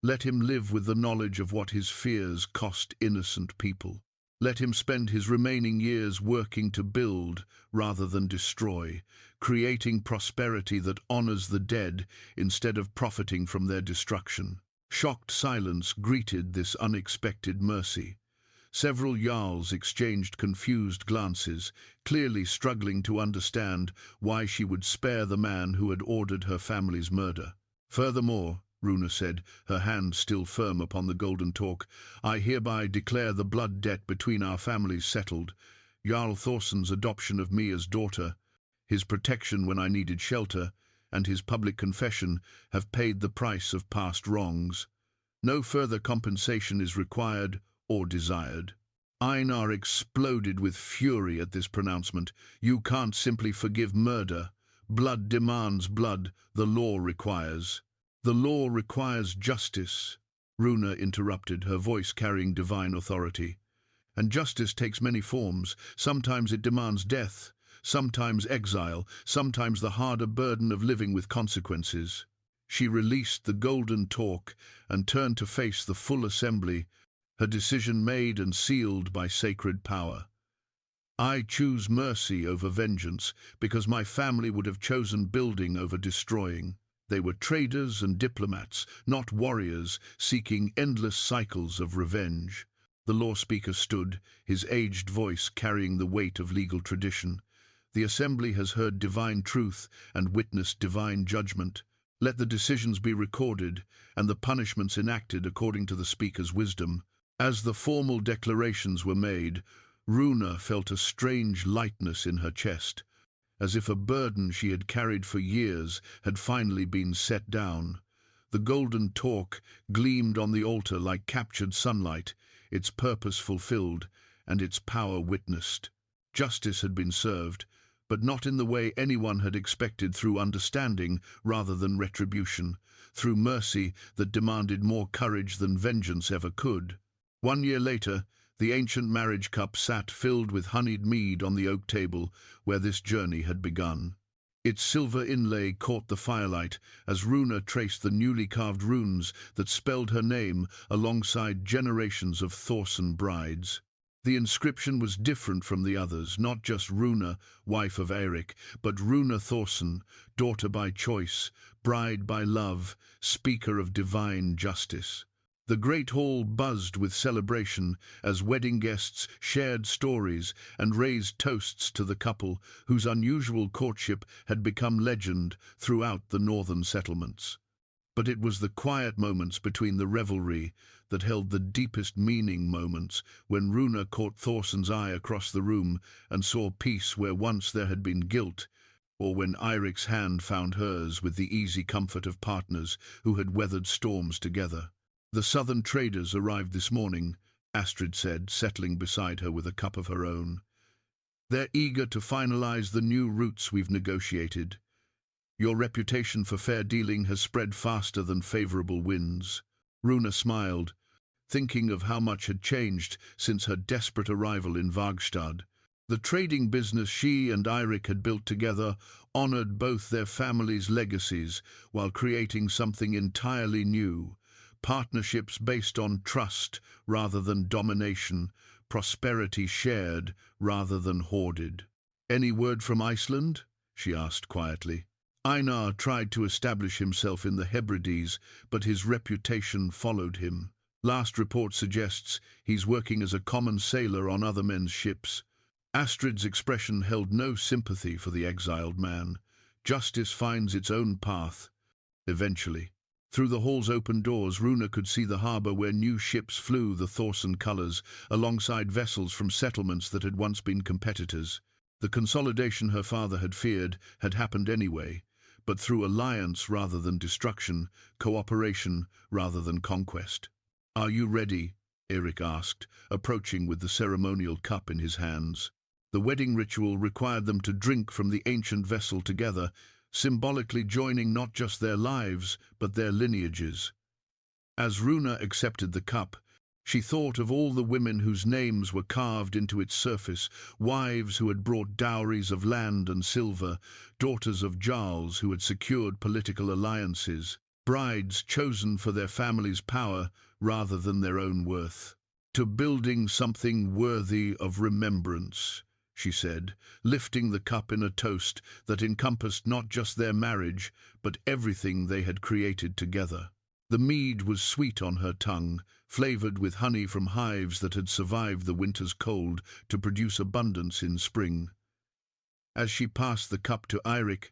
Let him live with the knowledge of what his fears cost innocent people. Let him spend his remaining years working to build rather than destroy, creating prosperity that honors the dead instead of profiting from their destruction." Shocked silence greeted this unexpected mercy. Several Jarls exchanged confused glances, clearly struggling to understand why she would spare the man who had ordered her family's murder. "Furthermore," Runa said, her hand still firm upon the golden torque, "I hereby declare the blood debt between our families settled. Jarl Thorsson's adoption of me as daughter, his protection when I needed shelter, and his public confession have paid the price of past wrongs. No further compensation is required or desired." Einar exploded with fury at this pronouncement. "You can't simply forgive murder. Blood demands blood. The law requires." "The law requires justice," Runa interrupted, her voice carrying divine authority. "And justice takes many forms. Sometimes it demands death, sometimes exile, sometimes the harder burden of living with consequences." She released the golden torque and turned to face the full assembly, her decision made and sealed by sacred power. "I choose mercy over vengeance because my family would have chosen building over destroying. They were traders and diplomats, not warriors seeking endless cycles of revenge." The law speaker stood, his aged voice carrying the weight of legal tradition. "The assembly has heard divine truth and witnessed divine judgment. Let the decisions be recorded and the punishments enacted according to the speaker's wisdom." As the formal declarations were made, Runa felt a strange lightness in her chest, as if a burden she had carried for years had finally been set down. The golden torque gleamed on the altar like captured sunlight, its purpose fulfilled and its power witnessed. Justice had been served, but not in the way anyone had expected, through understanding rather than retribution, through mercy that demanded more courage than vengeance ever could. 1 year later, the ancient marriage cup sat filled with honeyed mead on the oak table where this journey had begun. Its silver inlay caught the firelight as Runa traced the newly carved runes that spelled her name alongside generations of Thorsson brides. The inscription was different from the others, not just Runa, wife of Eirik, but Runa Thorsson, daughter by choice, bride by love, speaker of divine justice. The great hall buzzed with celebration as wedding guests shared stories and raised toasts to the couple whose unusual courtship had become legend throughout the northern settlements. But it was the quiet moments between the revelry that held the deepest meaning, moments when Runa caught Thorsson's eye across the room and saw peace where once there had been guilt, or when Eirik's hand found hers with the easy comfort of partners who had weathered storms together. "The southern traders arrived this morning," Astrid said, settling beside her with a cup of her own. "They're eager to finalize the new routes we've negotiated. Your reputation for fair dealing has spread faster than favorable winds." Runa smiled, thinking of how much had changed since her desperate arrival in Vargstad. The trading business she and Eirik had built together honored both their families' legacies while creating something entirely new. Partnerships based on trust rather than domination, prosperity shared rather than hoarded. "Any word from Iceland?" she asked quietly. Einar tried to establish himself in the Hebrides, but his reputation followed him. "Last report suggests he's working as a common sailor on other men's ships." Astrid's expression held no sympathy for the exiled man. "Justice finds its own path, eventually." Through the hall's open doors, Runa could see the harbour where new ships flew the Thorsson colours, alongside vessels from settlements that had once been competitors. The consolidation her father had feared had happened anyway, but through alliance rather than destruction, cooperation rather than conquest. "Are you ready?" Eirik asked, approaching with the ceremonial cup in his hands. The wedding ritual required them to drink from the ancient vessel together, symbolically joining not just their lives, but their lineages. As Runa accepted the cup, she thought of all the women whose names were carved into its surface, wives who had brought dowries of land and silver, daughters of jarls who had secured political alliances, brides chosen for their family's power rather than their own worth. "To building something worthy of remembrance," she said, lifting the cup in a toast that encompassed not just their marriage, but everything they had created together. The mead was sweet on her tongue, flavoured with honey from hives that had survived the winter's cold to produce abundance in spring. As she passed the cup to Eirik,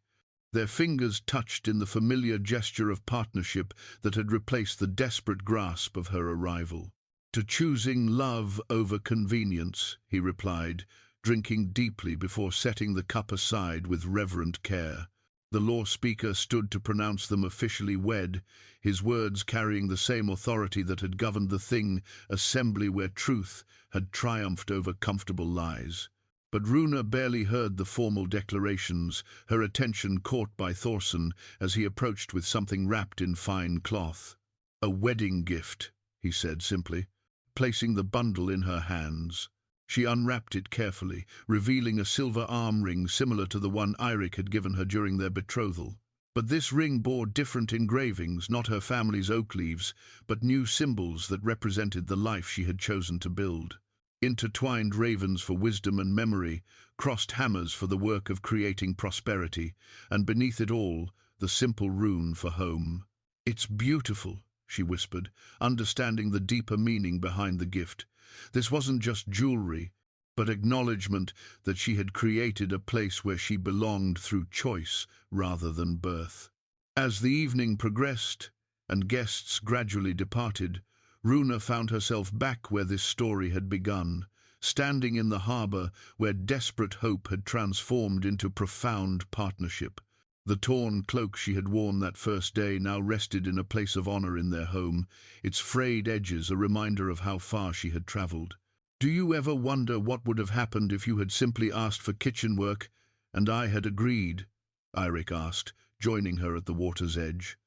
their fingers touched in the familiar gesture of partnership that had replaced the desperate grasp of her arrival. "To choosing love over convenience," he replied, drinking deeply before setting the cup aside with reverent care. The law speaker stood to pronounce them officially wed, his words carrying the same authority that had governed the Thing assembly where truth had triumphed over comfortable lies. But Runa barely heard the formal declarations, her attention caught by Thorsson as he approached with something wrapped in fine cloth. "A wedding gift," he said simply, placing the bundle in her hands. She unwrapped it carefully, revealing a silver arm ring similar to the one Eirik had given her during their betrothal. But this ring bore different engravings, not her family's oak leaves, but new symbols that represented the life she had chosen to build. Intertwined ravens for wisdom and memory, crossed hammers for the work of creating prosperity, and beneath it all, the simple rune for home. "It's beautiful," she whispered, understanding the deeper meaning behind the gift. This wasn't just jewelry, but acknowledgement that she had created a place where she belonged through choice rather than birth. As the evening progressed and guests gradually departed, Runa found herself back where this story had begun, standing in the harbour where desperate hope had transformed into profound partnership. The torn cloak she had worn that first day now rested in a place of honour in their home, its frayed edges a reminder of how far she had travelled. "Do you ever wonder what would have happened if you had simply asked for kitchen work, and I had agreed?" Eirik asked, joining her at the water's edge.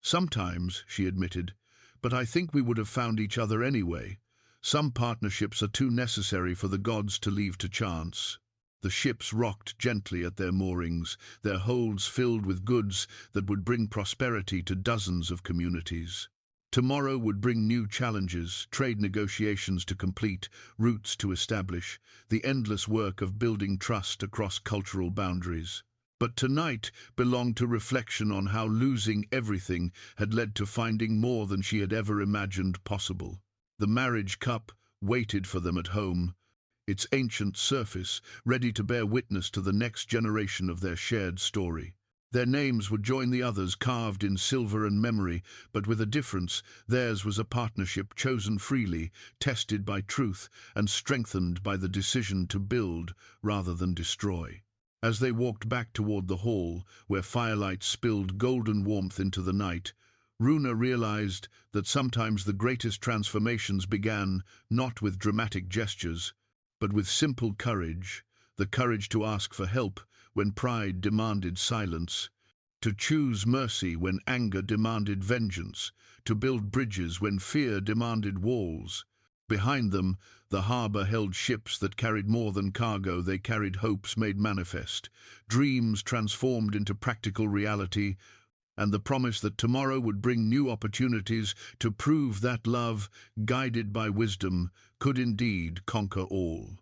"Sometimes," she admitted, "but I think we would have found each other anyway. Some partnerships are too necessary for the gods to leave to chance." The ships rocked gently at their moorings, their holds filled with goods that would bring prosperity to dozens of communities. Tomorrow would bring new challenges, trade negotiations to complete, routes to establish, the endless work of building trust across cultural boundaries. But tonight belonged to reflection on how losing everything had led to finding more than she had ever imagined possible. The marriage cup waited for them at home, its ancient surface ready to bear witness to the next generation of their shared story. Their names would join the others carved in silver and memory, but with a difference. Theirs was a partnership chosen freely, tested by truth, and strengthened by the decision to build rather than destroy. As they walked back toward the hall, where firelight spilled golden warmth into the night, Runa realized that sometimes the greatest transformations began not with dramatic gestures, but with simple courage, the courage to ask for help when pride demanded silence, to choose mercy when anger demanded vengeance, to build bridges when fear demanded walls. Behind them, the harbour held ships that carried more than cargo. They carried hopes made manifest, dreams transformed into practical reality, and the promise that tomorrow would bring new opportunities to prove that love, guided by wisdom, could indeed conquer all.